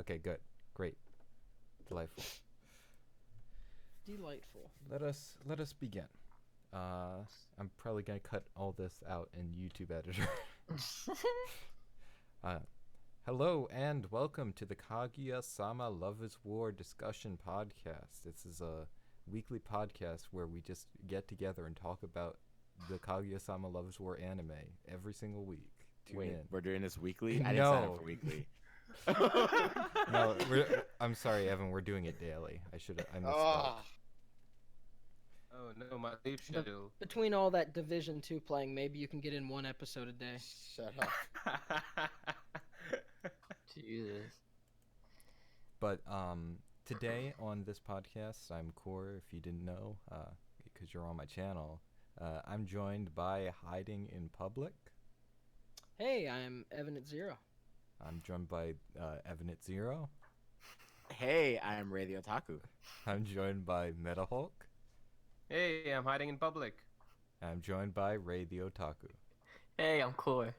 Okay, good. Great. Delightful. Delightful. Let us begin. I'm probably gonna cut all this out in YouTube editor. uh, Hello and welcome to the Kaguya-sama Love is War discussion podcast. This is a weekly podcast where we just get together and talk about the Kaguya-sama Love is War anime every single week. Tune in. We're doing this weekly? I didn't sign up for weekly. No, I'm sorry, Evan. We're doing it daily. I misspoke. Oh no, my sleep schedule. Between all that Division 2 playing, maybe you can get in one episode a day. Shut up. Jesus. But today on this podcast, I'm Core. If you didn't know, because you're on my channel, I'm joined by Hiding in Public. Hey, I'm Evan at Zero. I'm joined by Evan at Zero. Hey, I am Radio Otaku. I'm joined by Meta Hulk. Hey, I'm hiding in public. I'm joined by Ray the Otaku. Hey, I'm Core.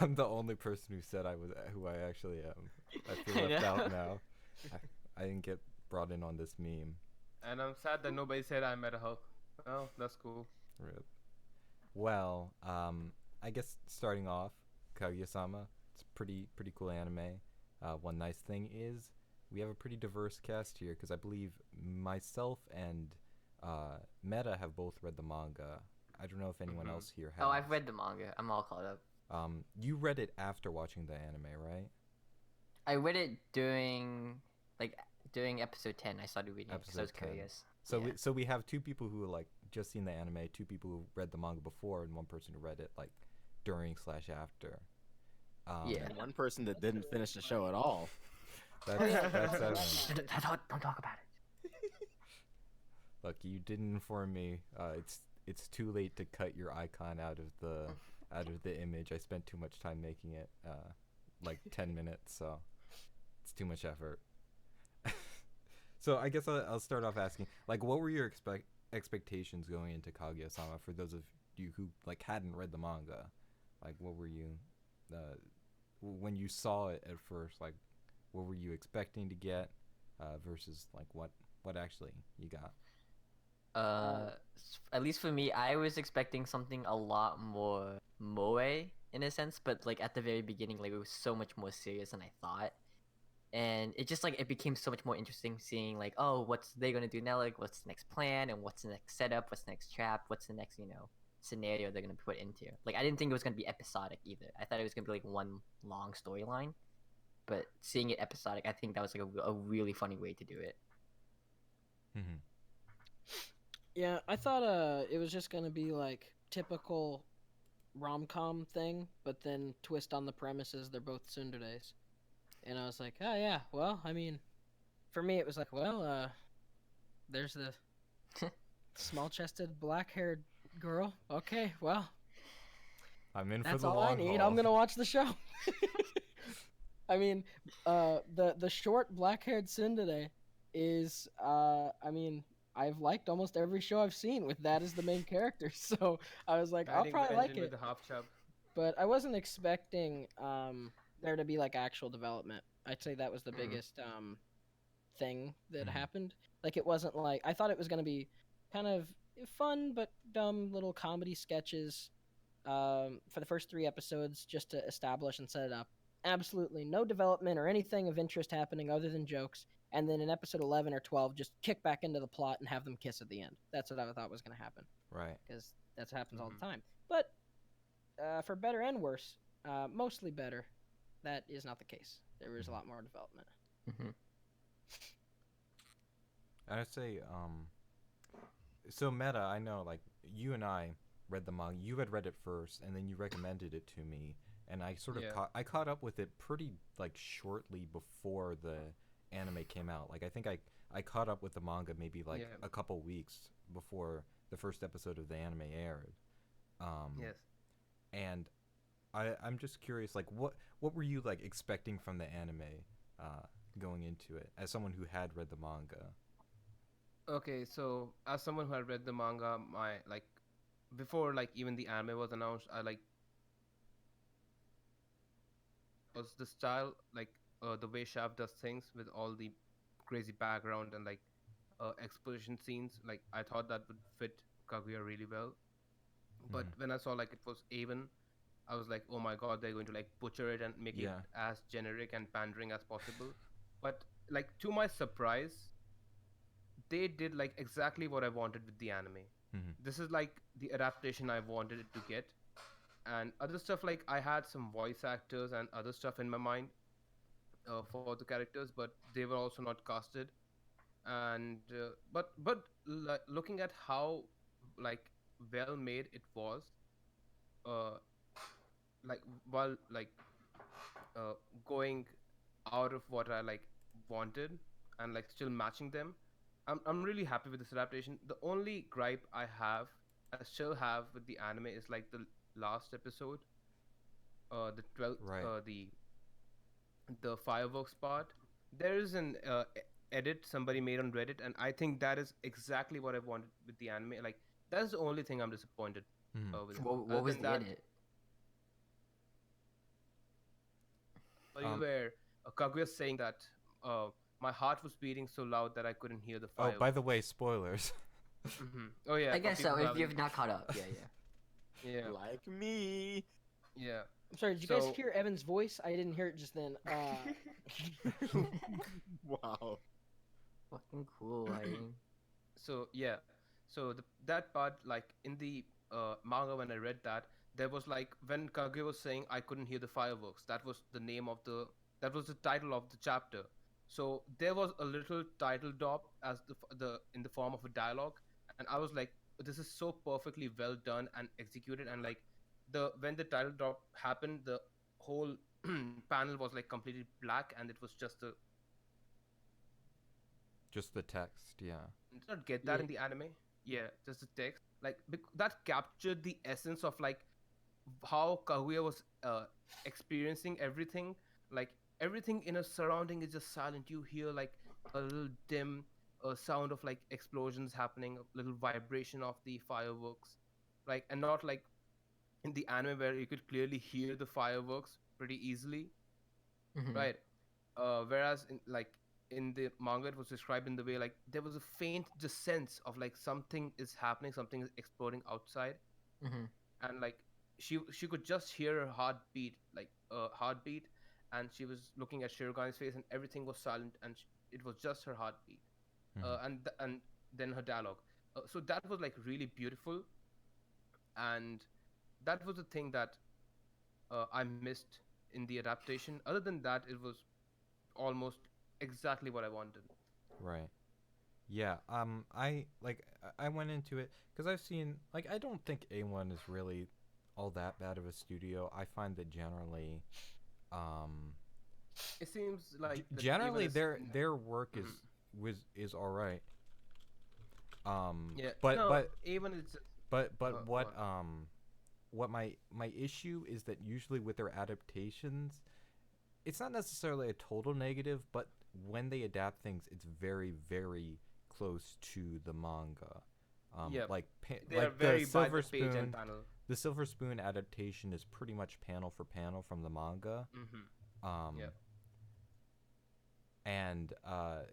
I'm the only person who said who I actually am. I feel left out now. I didn't get brought in on this meme. And I'm sad that nobody said I met a Hulk. Oh, that's cool. Rip. Well, I guess starting off, Kaguya-sama. It's pretty cool anime. One nice thing is we have a pretty diverse cast here because I believe myself and Meta have both read the manga. I don't know if anyone else here has. Oh, I've read the manga. I'm all caught up. You read it after watching the anime, right? I read it during episode 10. I started reading it because I was Episode 10. curious. So Yeah. we have two people who like just seen the anime, two people who read the manga before, and one person who read it like during/after. Yeah. And one person that didn't finish the show at all. That's Evan. Don't talk about it. Look, you didn't inform me. It's too late to cut your icon out of the image. I spent too much time making it, like 10 minutes, so it's too much effort. So I guess I'll start off asking, like, what were your expectations going into Kaguya-sama for those of you who like hadn't read the manga? Like, what were you when you saw it at first? Like, what were you expecting to get versus like what actually you got? At least for me, I was expecting something a lot more moe in a sense, but like at the very beginning, like it was so much more serious than I thought. And it just like it became so much more interesting seeing like, oh, what's they gonna do now? Like, what's the next plan and what's the next setup? What's the next trap? What's the next scenario they're gonna put into? Like, I didn't think it was gonna be episodic either. I thought it was gonna be like one long storyline. But seeing it episodic, I think that was like a really funny way to do it. Mm-hmm. Yeah, I thought it was just gonna be like typical rom-com thing, but then twist on the premises they're both tsunderes. And I was like, oh yeah, well, I mean, for me it was like, well, there's the small-chested, black-haired girl. Okay, well, I'm in for that's the all long I need. haul. I'm gonna watch the show. I mean, the short black-haired tsundere is, I mean, I've liked almost every show I've seen with that as the main character. So I was like, I'll Riding probably the like engine it. with the half chub. But I wasn't expecting there to be like actual development. I'd say that was the biggest thing that happened. Like, it wasn't like I thought it was gonna be kind of fun but dumb little comedy sketches for the first 3 episodes just to establish and set it up. Absolutely no development or anything of interest happening other than jokes. And then in episode 11 or 12, just kick back into the plot and have them kiss at the end. That's what I thought was going to happen. Right. Because that happens all the time. But for better and worse, mostly better, that is not the case. There was a lot more development. Mm-hmm. I'd say, so Meta, I know, like, you and I read the manga. You had read it first, and then you recommended it to me, and I sort of I caught up with it pretty, like, shortly before the anime came out. Like, I think I caught up with the manga maybe, like, a couple weeks before the first episode of the anime aired. Yes. And I'm just curious, like, what were you, like, expecting from the anime going into it, as someone who had read the manga? Okay, so as someone who had read the manga, my like before like even the anime was announced, I like was the style, like the way Shaft does things with all the crazy background and like explosion scenes. Like I thought that would fit Kaguya really well. But Mhm. when I saw like it was Avon, I was like, oh my god, they're going to like butcher it and make it Yeah. as generic and pandering as possible. But like to my surprise, they did like exactly what I wanted with the anime. Mhm. This is like the adaptation I wanted it to get. And other stuff, like I had some voice actors and other stuff in my mind for the characters, but they were also not casted. And looking at how like well made it was, uh, like while like uh, going out of what I like wanted and like still matching them. I'm really happy with this adaptation. The only gripe I still have with the anime is like the last episode, the 12th, Right. the fireworks part. There is an edit somebody made on Reddit, and I think that is exactly what I wanted with the anime. Like that's the only thing I'm disappointed Mhm. with it. What Other was than the that, edit? Um. where Kaguya saying that my heart was beating so loud that I couldn't hear the Oh, by the fireworks. way, spoilers. Oh yeah, I for guess so. people who If haven't. you've not caught up, yeah, Yeah, Like me. yeah. I'm sorry, did you guys So hear Evan's voice? I didn't hear it just then. Wow. fucking cool. Like, yeah, so that part, like in the manga, when I read that, there was like when Kaguya was saying I couldn't hear the fireworks. That was the title of the chapter. So there was a little title drop as the in the form of a dialogue, and I was like, this is so perfectly well done and executed, and like the when the title drop happened, the whole panel was like completely black, and it was just a Just the text. Yeah. did not get that Yeah. in the anime. Yeah, just the text. Like that captured the essence of like how Kaguya was experiencing everything. Like everything in a surrounding is just silent. You hear like a little dim sound of like explosions happening, a little vibration of the fireworks, like and not like in the anime where you could clearly hear the fireworks pretty easily, mhm, right? Whereas in like in the manga it was described in the way like there was a faint just sense of like something is happening, something is exploding outside, mhm, and like she could just hear her heartbeat, like heartbeat, and she was looking at Shirogane's face and everything was silent, and it was just her heartbeat, Mhm. and then her dialogue. So that was like really beautiful, and that was the thing that I missed in the adaptation. Other than that, it was almost exactly what I wanted. Right. Yeah. I went into it because I've seen like I don't think A1 is really all that bad of a studio. I find that generally, um, It seems like that even generally is. their work Mhm. is all right. Yeah, But no, even it's. but Go on. what my issue is that usually with their adaptations, it's not necessarily a total negative, but when they adapt things, it's very very close to the manga. Yeah, they are Like very by the page and panel. The Silver Spoon adaptation is pretty much panel for panel from the manga. Hmm. Yeah. Um, and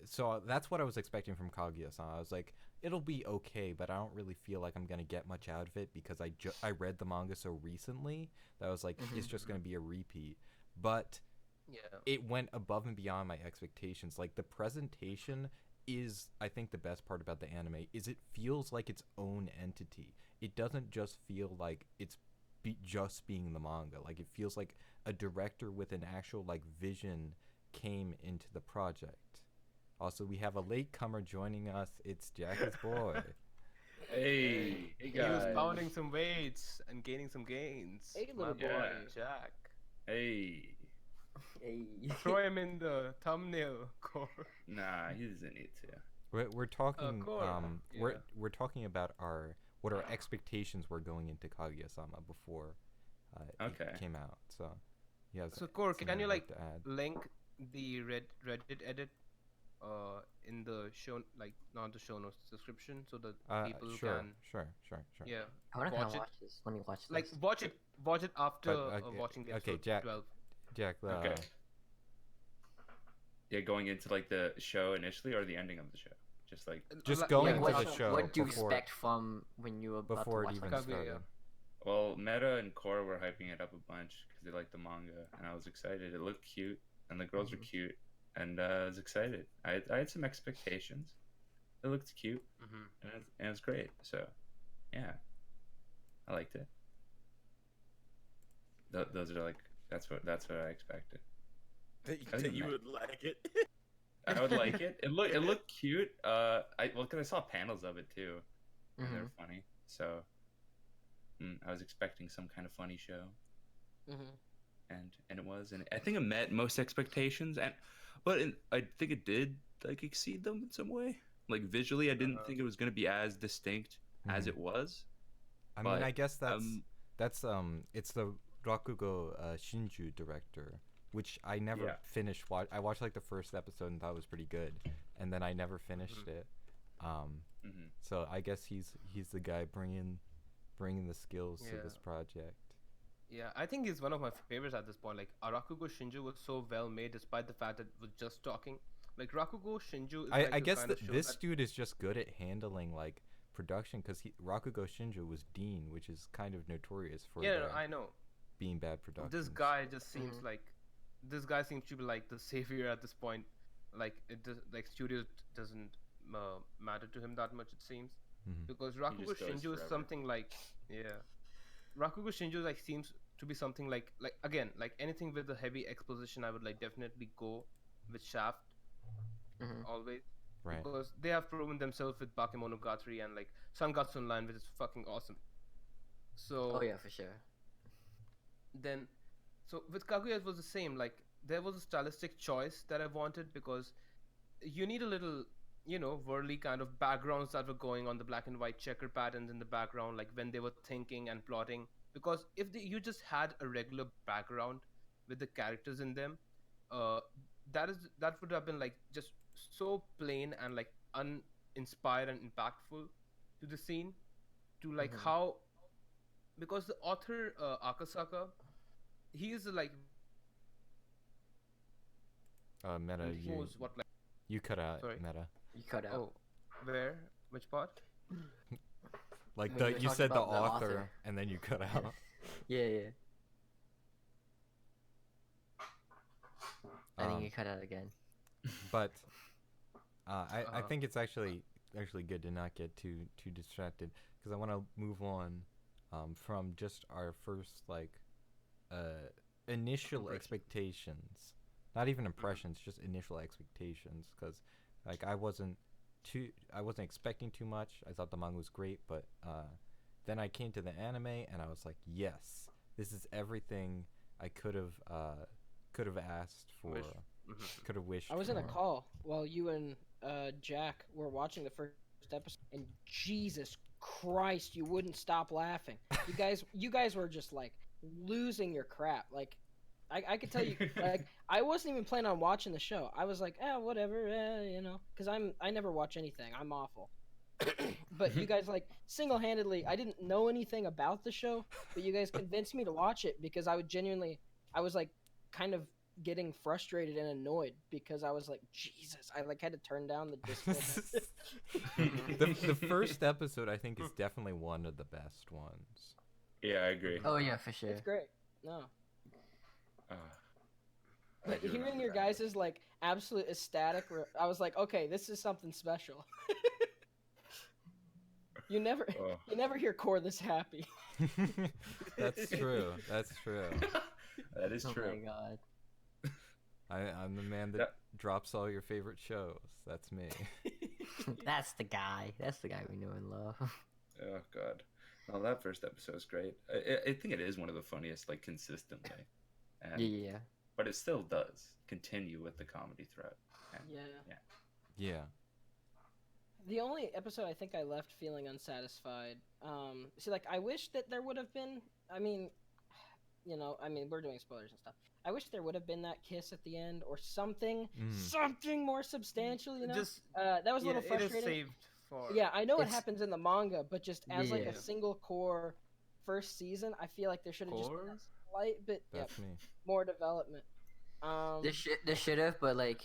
so that's what I was expecting from Kaguya-sama. I was like, it'll be okay, but I don't really feel like I'm gonna get much out of it because I read the manga so recently that I was like, it's mhm, just gonna be a repeat. But Yeah. it went above and beyond my expectations. Like the presentation is, I think, the best part about the anime is it feels like its own entity. It doesn't just feel like it's just being the manga. Like it feels like a director with an actual like vision came into the project. Also, we have a latecomer joining us. It's Jack's boy. Hey, hey He was guys. pounding some weights and gaining some gains. Hey, My little boy, boy. Jack. Hey. Hey. Throw him in the thumbnail, Core. Nah, he doesn't need to. We're talking Core. Yeah. we're talking about what our expectations were going into Kaguya-sama before Okay. it came out. So yeah. So Core, can something you I'd like to add. link the Reddit edit in the show, like not the show notes description, so that people Sure, can sure. yeah I wanna kind watch of it. watch this. Let me watch Like this. watch it after But watching the okay, episode Jack. 12. Jack, Okay. Yeah, going into like the show initially or the ending of the show, just like. Just Like, going Like into what, the show what do you before expect from when you were about to before it watch even like, Kaguya, started. Well, Meta and Core were hyping it up a bunch because they liked the manga, and I was excited. It looked cute, and the girls were cute, and I was excited. I had some expectations. It looked cute, and it was great. So, yeah, I liked it. Those are like that's what I expected. That you would like it. I would like it. It looked cute. Because I saw panels of it too, and they're funny. So, I was expecting some kind of funny show, and it was, and I think it met most expectations, I think it did like exceed them in some way. Like visually, I didn't think it was gonna be as distinct as it was. I mean, But, I guess that's it's the Rakugo Shinju director, which I never finished. I watched like the first episode and thought it was pretty good, and then I never finished it. So I guess he's the guy bringing the skills to this project. Yeah, I think he's one of my favorites at this point. Like, Rakugo Shinju was so well made, despite the fact that it was just talking. Like, Rakugo Shinju is like I the guess kind of show this that... dude is just good at handling like production, because Rakugo Shinju was Dean, which is kind of notorious for I know. being bad production. This guy just seems like this guy seems to be like the savior at this point. Like it does, like studios doesn't matter to him that much, it seems, because Rakugo just goes Shinju is forever. something like Rakugo Shinju like seems to be something like again, like anything with the heavy exposition, I would like definitely go with Shaft always. Right. Because they have proven themselves with Bakemonogatari and like Sangatsu Online, which is fucking awesome. So Oh yeah, for sure. then, so with Kaguya it was the same. Like there was a stylistic choice that I wanted, because you need a little, whirly kind of backgrounds that were going on, the black and white checker patterns in the background, like when they were thinking and plotting. Because if you just had a regular background with the characters in them, that would have been like just so plain and like uninspired and impactful to the scene, to like how, because the author Akasaka, he is like Meta, he knows what like you cut out. Sorry. Meta. You cut out. oh where which part Like When you were you talking said the about the author, author. and then you cut out. Yeah. I think Um, you cut out again. But I think it's actually good to not get too distracted, because I want to move on from just our first like initial expectations, not even impressions, just initial expectations, because like I wasn't expecting too much. I thought the manga was great, but then I came to the anime and I was like, yes, this is everything I could have asked for. Could have wished. I was in a for. call while you and Jack were watching the first episode, and Jesus Christ, you wouldn't stop laughing. You guys were just like losing your crap. Like, I could tell you, like, I wasn't even planning on watching the show. I was like, whatever, because I never watch anything. I'm awful. But you guys, like, single-handedly, I didn't know anything about the show, but you guys convinced me to watch it, because I was like kind of getting frustrated and annoyed, because I was like, Jesus, I like had to turn down the Discord. the first episode, I think, is definitely one of the best ones. Yeah, I agree. Oh yeah, for sure. It's great. No. I But do hearing remember your that. guys' like absolute ecstatic, I was like, okay, this is something special. You never hear Core this happy. That's true. That's true. That is Oh true. my god. I'm the man that drops all your favorite shows. That's me. That's the guy. That's the guy we know and love. Oh god. No, that first episode was great. I think it is one of the funniest, like consistently. And, Yeah. But it still does continue with the comedy threat. And, Yeah. Yeah. The only episode I think I left feeling unsatisfied. See, like, I wish that there would have been. I mean, we're doing spoilers and stuff. I wish there would have been that kiss at the end or something more substantial. just that was a little it is frustrating. saved for Yeah, I know it It's- happens in the manga, but just as like Yeah. a single core first season, I feel like there should have just been Core? a slight bit, That's me. more development. There should have, but like,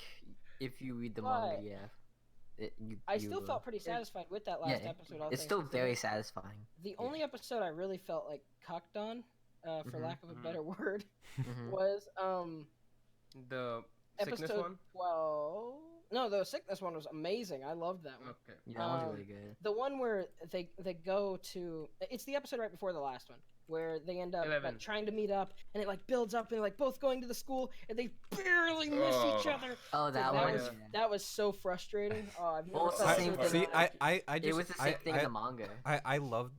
if you read the manga, But yeah, I still felt pretty satisfied with that last episode. All it's things still very considered. satisfying. The only episode I really felt like cucked on, for Mhm. lack of a better word, Mhm. was The sickness episode one. 12. No, the sickness one was amazing. I loved that one. Okay. Yeah, that one's Um, really good. The one where they go to, it's the episode right before the last one where they end up 11. like trying to meet up, and it like builds up, and they're like both going to the school, and they barely miss each Oh. other. Oh, Dude, that that one. was yeah. that was so frustrating. Oh, I've never Well, it's the felt same so thing. dramatic. I just It was the same thing in the manga. I love.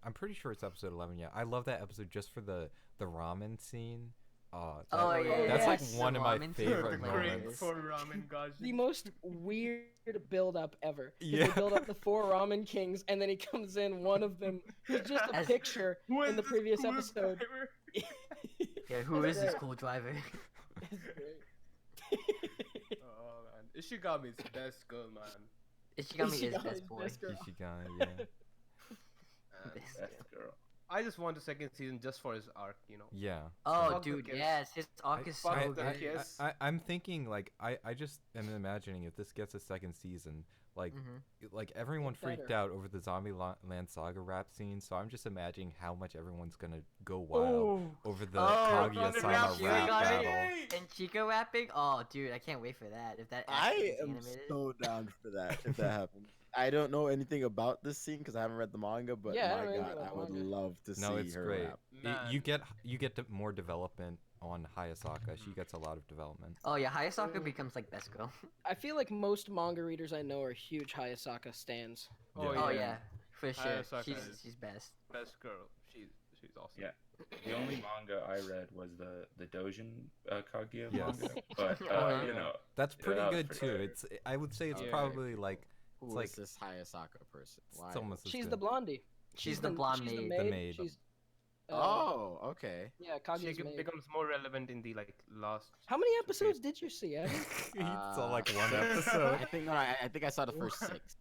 I'm pretty sure it's episode 11. Yeah, I love that episode just for the ramen scene. Oh, yeah, that's like yes. one of my Ramen favorite scene. moments. for ramen gaji. The most weird build up ever. 'Cause Yeah. They build up the 4 ramen kings, and then he comes in, one of them who's just a As- picture in the previous episode. Yeah, who It's is this great. cool driver? It's great. Oh man, Ishigami's best girl, man. Ishigami is Ishigami's best boy. best girl. Ishigami, yeah. Man, Best Best girl. I just want the second season just for his arc, you know. Yeah. Oh, Fuck the dude, kiss. yes, his arc is so fuck good. the kiss. I'm thinking like I just am imagining if this gets a second season, like Mhm. like everyone freaked Better. out over the Zombie Land Saga rap scene, so I'm just imagining how much everyone's gonna go wild over the Oh, Kaguya-sama Chica rap rapping. battle. And Chica rapping? Oh, dude, I can't wait for that. If that I actually gets am animated. so down for that if that happens. I don't know anything about this scene because I haven't read the manga, but Yeah, I don't my know anything god, about I would manga. love to No, see it's her great. rap. Man. You get more development on Hayasaka. She gets a lot of development. Oh yeah, Hayasaka becomes like best girl. I feel like most manga readers I know are huge Hayasaka stans. Oh, Yeah. Oh yeah. yeah, for sure. Hayasaka She's is- she's best. Best girl. She's awesome. Yeah. The only manga I read was the Dojin Kaguya Yes. manga, but Uh-huh. you know, That's Yeah, pretty that was good pretty too. good. It's I would say it's Yeah. probably like Who It's is like- this Hayasaka person? Why? it's almost as She's good. the blondie. She's the blonde she's maid. The maid. She's, Oh, okay. yeah, She Kaguya's maid. becomes more relevant in the like last. How many episodes did you see, Evan? He saw like one six. episode. I think no, I think I saw the first 6.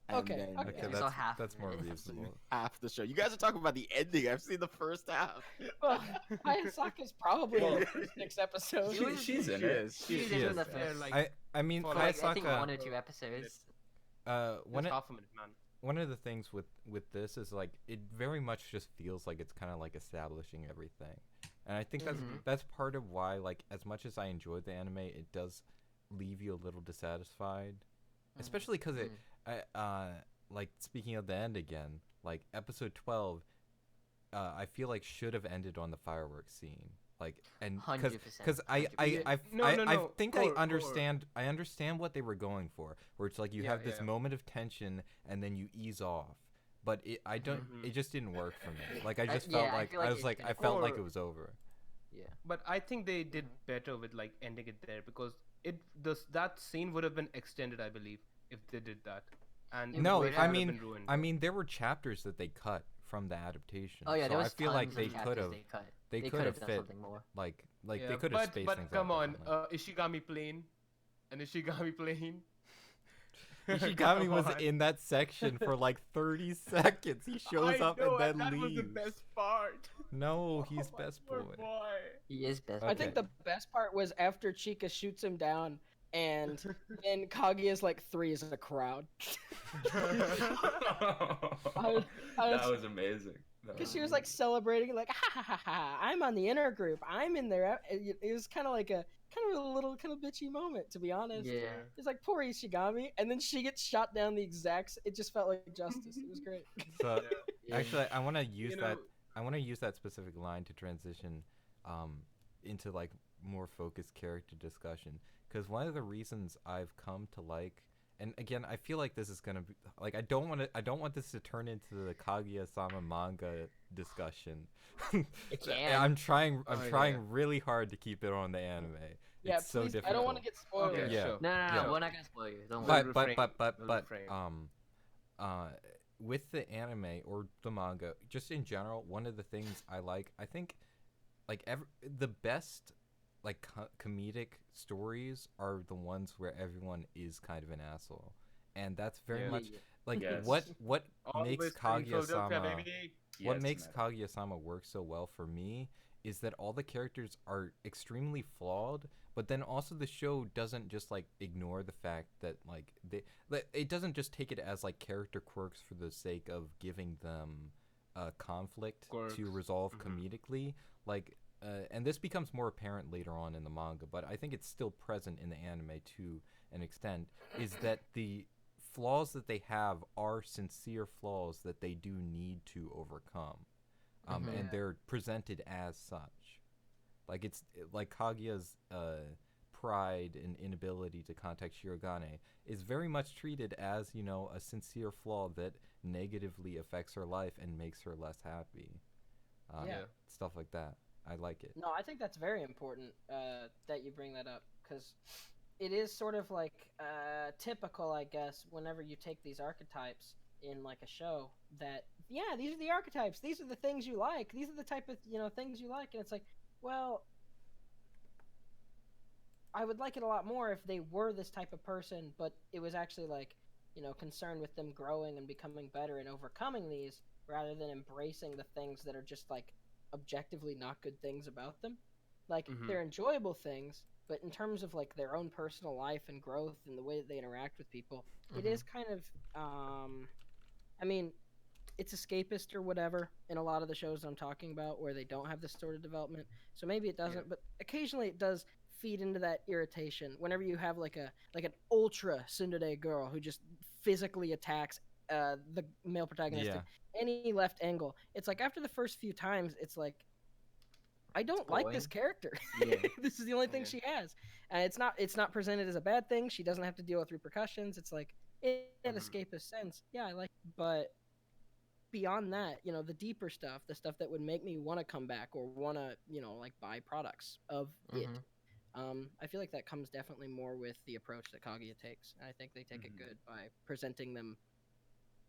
And Okay, then, okay. Okay, You saw that's half that's of more it. I've seen reasonable. half the show. You guys are talking about the ending. I've seen the first half. Well, Hayasaka's probably in Well, the first 6 episodes. she's in She it. is. She's She in is. the Yeah, first. like, I mean for, like, I think Hayasaka. one or two episodes. One Just half a minute, man. one of the things with this is like it very much just feels like it's kind of like establishing everything, and I think Mhm. that's part of why, like, as much as I enjoyed the anime, it does leave you a little dissatisfied, especially because it like, speaking of the end again, like episode 12 I feel like should have ended on the fireworks scene, like, and 100%, because I No, think Core. I understand what they were going for, where it's like you Yeah, have this yeah. moment of tension and then you ease off, but Mhm. it just didn't work for me. Like I I- just yeah, felt I like feel like I was it like didn't I felt like Core- it was over. Yeah. But I think they did better with like ending it there because that scene would have been extended, I believe, if they did that. And It No, would I have mean, been ruined. I mean, there were chapters that they cut from the adaptation. Oh yeah, so there was I feel like tons they of could chapters have they cut. they They could could have have done fit something more. like Yeah, they could have spaced but things come out on, differently. Ishigami plane, an Ishigami plane. Ishigami Come was on. in that section for like 30 seconds. He shows I up know, and then that leaves. was the best part. No, he's Oh, my best poor boy. He is best. I think Okay. the best part was after Chica shoots him down, and then Kaguya's like 3 is a crowd. I That was amazing. Because she was like celebrating, like, ha ha ha ha, I'm on the inner group, I'm in there. It was kind of like a little kind of bitchy moment, to be honest. Yeah. It's like poor Ishigami, and then she gets shot down the exact. It just felt like justice. It was great. So Yeah. actually, I want to use You that. know- I want to use that specific line to transition into like more focused character discussion. Because one of the reasons I've come to like, and again, I feel like this is gonna be like I don't want this to turn into the Kaguya-sama manga discussion. It can. I'm trying Oh, trying yeah. really hard to keep it on the anime. Yeah, It's so please. difficult. I don't want to get spoiled. Okay, Yeah. sure. No, Yeah. we're not gonna spoil you. Don't worry. We'll but refrain. We'll but refrain. with the anime or the manga, just in general, one of the things I think like the best like comedic stories are the ones where everyone is kind of an asshole, and that's very Yeah. much like Yes. what Always makes playing Philadelphia, Kaguya-sama baby. what Yes, makes man. Kaguya-sama work so well for me is that all the characters are extremely flawed, but then also the show doesn't just like ignore the fact that it doesn't just take it as like character quirks for the sake of giving them conflict Quirks. to resolve comedically. Like, and this becomes more apparent later on in the manga, but I think it's still present in the anime to an extent, is that the flaws that they have are sincere flaws that they do need to overcome. And they're presented as such. Like, it's like Kaguya's pride and inability to contact Shirogane is very much treated as, you know, a sincere flaw that negatively affects her life and makes her less happy. Stuff like that. I like it. No, I think that's very important that you bring that up, because it is sort of like typical, I guess, whenever you take these archetypes in like a show, that these are the archetypes, these are the things you like, these are the type of things you like, and it's like, well, I would like it a lot more if they were this type of person, but it was actually like, concerned with them growing and becoming better and overcoming these, rather than embracing the things that are just like objectively not good things about them. Like, they're enjoyable things, but in terms of like their own personal life and growth and the way that they interact with people, it is kind of I mean, it's escapist or whatever in a lot of the shows I'm talking about, where they don't have this sort of development. So maybe it doesn't, but occasionally it does feed into that irritation whenever you have like an ultra tsundere girl who just physically attacks the male protagonist at any left angle. It's like, after the first few times, it's like, I don't like this character. This is the only thing she has, and it's not presented as a bad thing. She doesn't have to deal with repercussions. It's like, in an escapist sense, I like it. But beyond that, the deeper stuff, the stuff that would make me want to come back or want to like buy products of it, I feel like that comes definitely more with the approach that Kaguya takes, and I think they take it good by presenting them.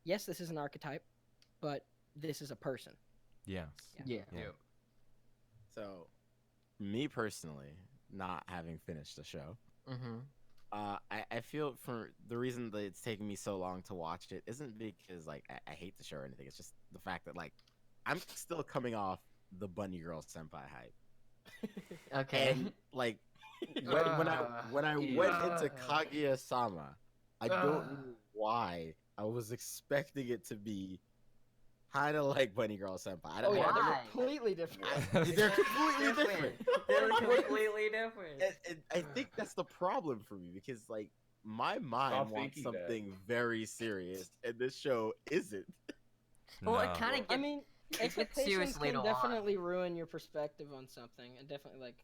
Yes, this is an archetype, but this is a person. Yeah. So, me personally, not having finished the show, I feel, for the reason that it's taking me so long to watch it isn't because like I hate the show or anything. It's just the fact that like I'm still coming off the Bunny Girl Senpai hype. Okay. And like when I went into Kaguya-sama, I don't know why I was expecting it to be kind of like Bunny Girl Senpai. They're Why? completely different. They're completely different. They're completely different. And I think that's the problem for me, because like my mind Stop wants thinking that. something very serious, and this show isn't. Well, it kind of I gets. mean, It gets expectations serious later can on. definitely ruin your perspective on something, and definitely like,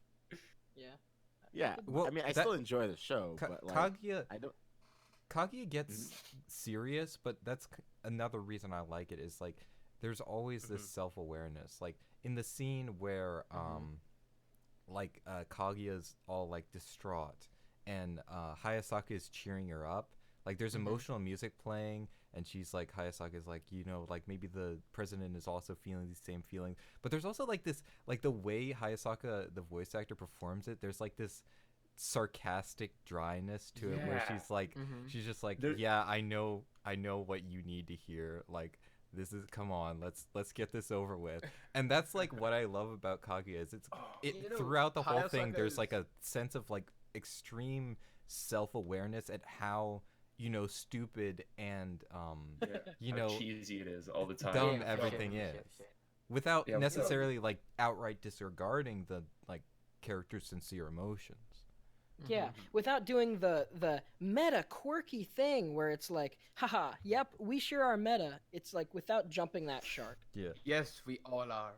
Yeah, Well, I mean, I that- still enjoy the show, but like Kaguya I don't. Kaguya gets serious, but that's another reason I like it, is like there's always this self-awareness. Like in the scene where Kaguya's all like distraught and Hayasaka is cheering her up. Like there's emotional music playing, and she's like, Hayasaka's like, like maybe the president is also feeling these same feelings. But there's also like this, like the way Hayasaka, the voice actor, performs it, there's like this sarcastic dryness to it, where she's like, she's just like, I know what you need to hear. Like, this is, come on, let's get this over with. And that's like what I love about Kaguya, is throughout the whole thing, there's like a sense of like extreme self-awareness at how stupid and how know cheesy it is all the time. dumb everything is, without necessarily like outright disregarding the like character's sincere emotions. Yeah, without doing the meta quirky thing where it's like, haha, yep, we sure are meta. It's like without jumping that shark. Yeah, Yes, we all are.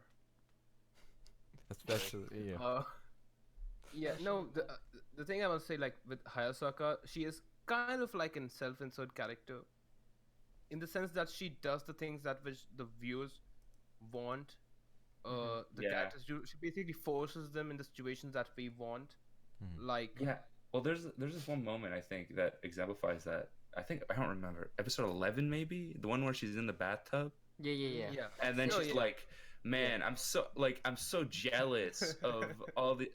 especially No, the thing I must say, like with Hayasaka, she is kind of like a self-insert character, in the sense that she does the things that which the viewers want. The characters do. She basically forces them in the situations that we want. Like well, there's this one moment I think that exemplifies that. I don't remember, episode 11 maybe, the one where she's in the bathtub. Yeah. And then she's like, man, I'm so jealous of all the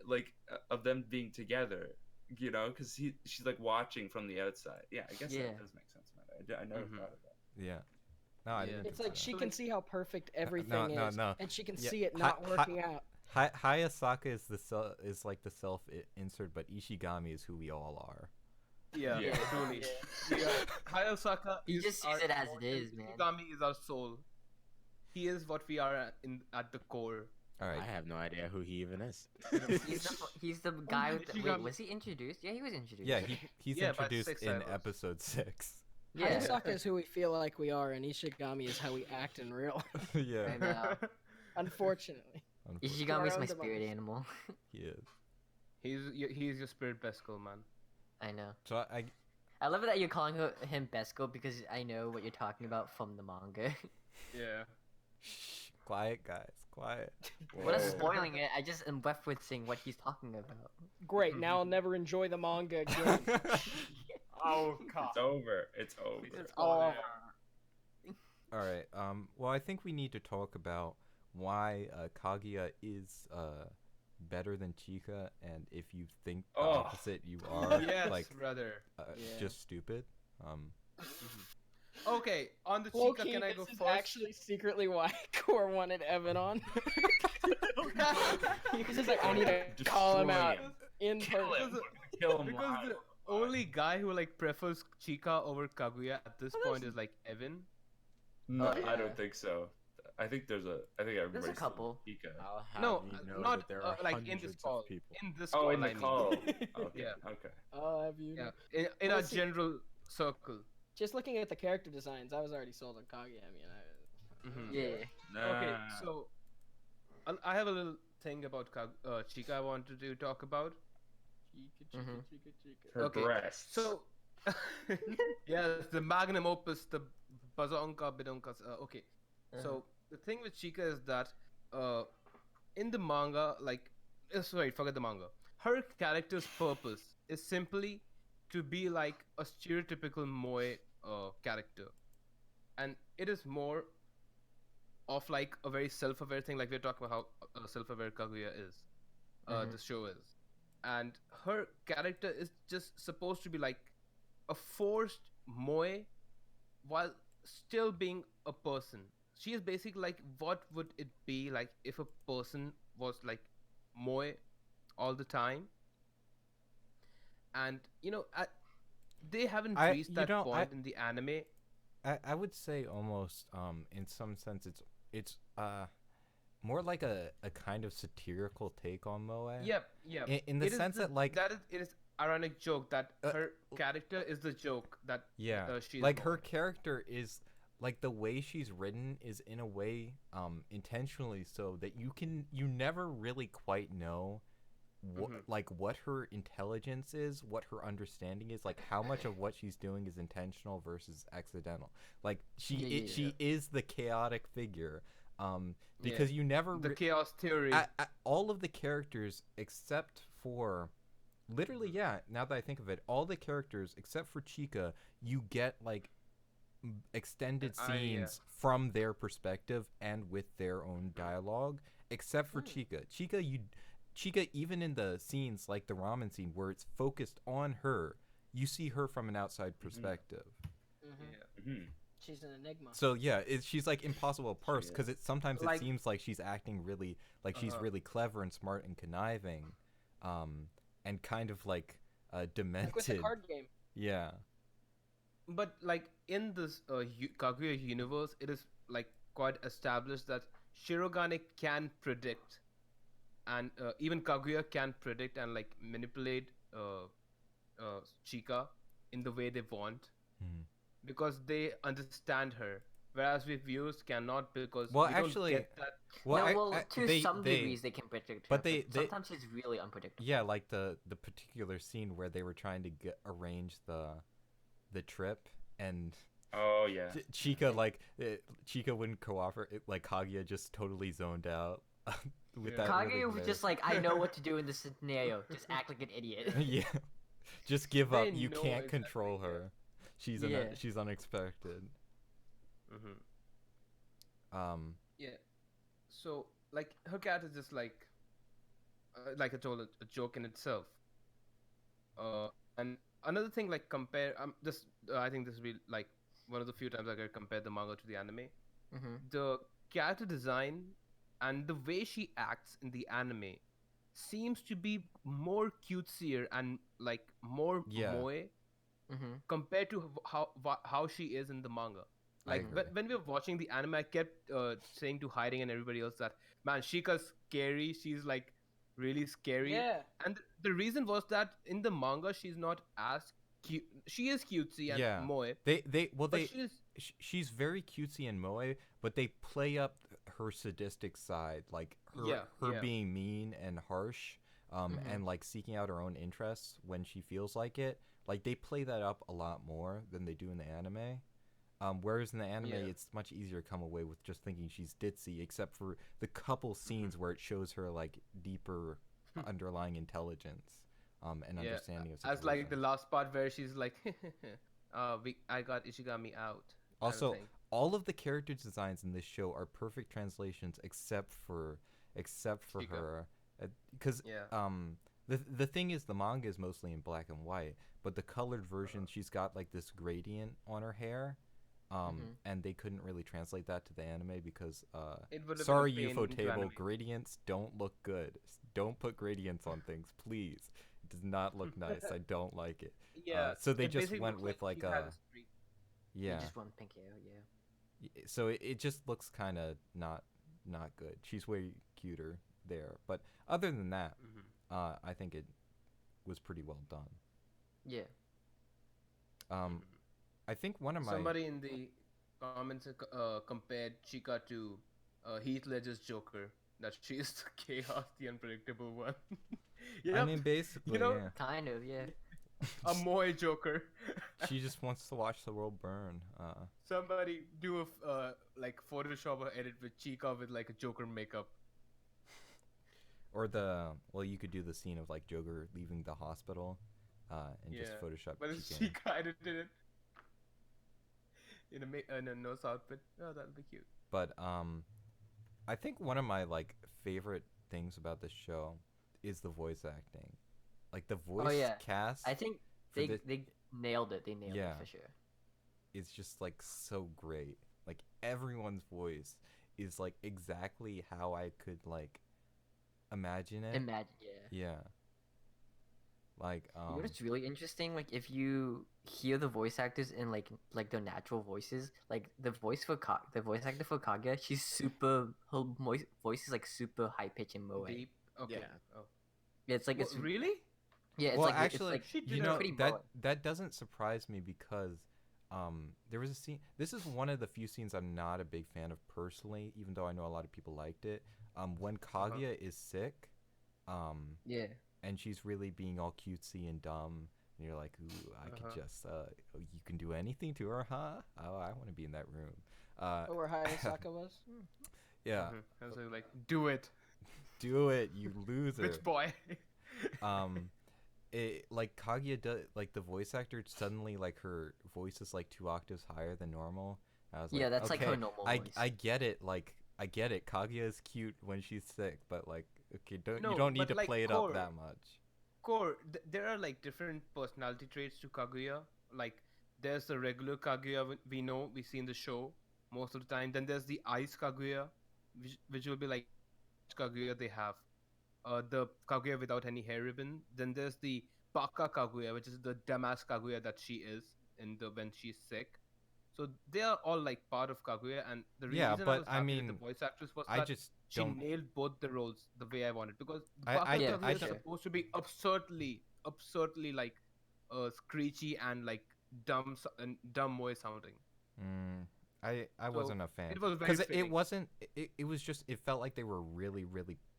of them being together, because she's like watching from the outside. Yeah, I guess that does make sense, man. I never thought of that. Yeah. No, I didn't. It's like she can see how perfect everything no, is, no. and she can see it not working out. Hayasaka is like the self insert, but Ishigami is who we all are. Yeah, Yeah. truly. Hayasaka He is just sees our it as it emotion, is, man. Ishigami is our soul. He is what we are at the core. All right. I have no idea who he even is. He's the guy with the, wait, Ishigami. was he introduced? Yeah, he was introduced. Yeah, he's Yeah, by introduced 6 in episodes. episode 6. Yeah. Hayasaka is who we feel like we are, and Ishigami is how we act in real. Yeah. I know. Unfortunately. Unfortunately, Ishigami's own my demise. spirit animal. he is. He's your spirit Pesco, man. I know. So I love it that you're calling him Besco because I know what you're talking about from the manga. Yeah. shh, quiet guys, quiet. Without Whoa. spoiling it, I just am referencing what he's talking about. Great, now I'll never enjoy the manga again. Oh, God. It's over. It's over. It's all over. All right. Well, I think we need to talk about why Kaguya is better than Chika, and if you think the Oh. opposite, you are Yes, like brother. Yeah. just stupid. Okay, on the Low Chica, key, can I this go is first? actually secretly why Core wanted Evan on. This is like, I need to call him Destroy out him. in Kill person. him. Kill him Because live. the only guy who like prefers Chica over Kaguya at this point is like Evan. No, Oh, I yeah. don't think so. I think everybody's couple. Pika. I'll have No, you know not that there are like in hundreds this call. of people. In this Oh, call, in the I mean. call. Okay. Yeah. Okay. Oh, have you? Yeah, in Well, a see- general circle. Just looking at the character designs, I was already sold on Kaguya. I mean, Mhm. Yeah. Okay, Nah. so I have a little thing about Chica I wanted to talk about. Mhm. Her Okay, breasts. So, yes, the magnum opus, the bazonka bidonkas. Okay, so the thing with Chica is that, in the manga, like, sorry, forget the manga. Her character's purpose is simply to be like a stereotypical moe character, and it is more of like a very self-aware thing. Like we're talking about how self-aware Kaguya is, the show is, and her character is just supposed to be like a forced moe while still being a person. She is basically like, what would it be like if a person was like moe all the time? And they haven't reached that point in the anime. I would say almost in some sense it's more like a kind of satirical take on Moe. Yep. In the sense that like it is ironic joke that her character is the joke that she's like her Moe. character is like the way she's written is in a way intentionally so that you never really quite know what like what her intelligence is, what her understanding is, like how much of what she's doing is intentional versus accidental. Like she is the chaotic figure because you never the chaos theory. all of the characters except for literally now that I think of it, all the characters except for Chika, you get like extended scenes from their perspective and with their own dialogue, except for Chika, even in the scenes like the ramen scene where it's focused on her, you see her from an outside perspective. She's an enigma. So yeah, she's like impossible to parse because sometimes Like- it seems like she's acting really like she's really clever and smart and conniving, and kind of like demented. Like with the card game. Yeah. But like in this Kaguya universe, it is like quite established that Shirogane can predict, and even Kaguya can predict and like manipulate Chika in the way they want, because they understand her, whereas we viewers cannot because Well, we actually, don't get that. To some degrees they can predict her, but they sometimes it's really unpredictable. yeah, like the particular scene where they were trying to arrange the trip and Oh yeah. Chika like Chika wouldn't cooperate, like Kaguya just totally zoned out with that. Kaguya really was just like, I know what to do in this scenario. Just act like an idiot. yeah, just give They up. You know can't exactly, control yeah. her. She's she's unexpected. Yeah. So like her cat is just like I told, a joke in itself. And another thing, like compare this. I think this will be like one of the few times I can compare the manga to the anime. The character design and the way she acts in the anime seems to be more cutesier and like more Yeah. moe Mm-hmm. compared to how she is in the manga. I Like agree. when we were watching the anime, I kept saying to Hiding and everybody else that man, Shika's scary. She's like really scary, Yeah. and the reason was that in the manga she's not as cute. She is cutesy and Yeah. moe, Well but they she's very cutesy and moe, but they play up her sadistic side, like her yeah. being mean and harsh, Mhm. and like seeking out her own interests when she feels like it. Like they play that up a lot more than they do in the anime. Whereas in the anime, Yeah. it's much easier to come away with just thinking she's ditzy, except for the couple scenes where it shows her like deeper underlying intelligence, and Yeah, understanding of as like the situations. last part where she's like, I got Ishigami out, kind of Also, thing. all of the character designs in this show are perfect translations, except for Chika. her, because Yeah. the thing is the manga is mostly in black and white, but the colored version she's got like this gradient on her hair, Mhm. and they couldn't really translate that to the anime because It would have been a sorry pain UFO into table, anime. gradients don't look good. Don't put gradients on things, please. It does not look nice. I don't like it. Yeah, So they it just basically went looks with like she had a streak. You yeah. just want pink hair, yeah. So it just looks kind of not good. She's way cuter there, but other than that, I think it was pretty well done. Yeah. I think one of my Somebody in the comments compared Chika to Heath Ledger's Joker. That she is the chaos, the unpredictable one. I mean basically, yeah. Kind of, yeah. A Moe Joker. She just wants to watch the world burn. Somebody do a like Photoshop or edit with Chica with like a Joker makeup. Or you could do the scene of like Joker leaving the hospital, and just Photoshop. But if Chica in. Chica edited it in a nurse outfit, oh, that'll be cute. But I think one of my like favorite things about this show is the voice acting. Like the voice cast. I think they nailed it. They nailed it for sure. It's just like so great. Like everyone's voice is like exactly how I could like imagine it. Yeah. Like You know what's really interesting? Like if you hear the voice actors in like their natural voices, like the voice actor for Kaguya, she's super. Her voice is like super high pitch and moe. Deep. Okay. Yeah. Oh. Yeah, it's like it's really. Yeah, it's well, like actually, it's like you know pretty that doesn't surprise me because there was a scene. This is one of the few scenes I'm not a big fan of personally, even though I know a lot of people liked it. When Kaguya is sick, yeah, and she's really being all cutesy and dumb, and you're like, ooh, I could just you can do anything to her, huh? Oh, I want to be in that room. Where Hayasaka was? Yeah. I was like, do it. Do it, you loser. Bitch boy. Like Kaguya does, like the voice actor suddenly like her voice is like 2 octaves higher than normal. I was like, yeah, that's okay, like her normal voice. I get it. Like I get it. Kaguya is cute when she's sick, but like, okay, No, you don't need to like, play it up that much. Core, there are like different personality traits to Kaguya. Like there's the regular Kaguya we see in the show most of the time. Then there's the Ice Kaguya, which will be like Kaguya they have. The Kaguya without any hair ribbon. Then there's the Baka Kaguya, which is the dumbass Kaguya that she is when she's sick. So they are all like part of Kaguya, and the reason I was happy with the voice actress was that she nailed both the roles the way I wanted, because Baka Kaguya is supposed to be absurdly like screechy and like dumb moe sounding. I wasn't a fan. It was very fitting. It wasn't. It was just. It felt like they were really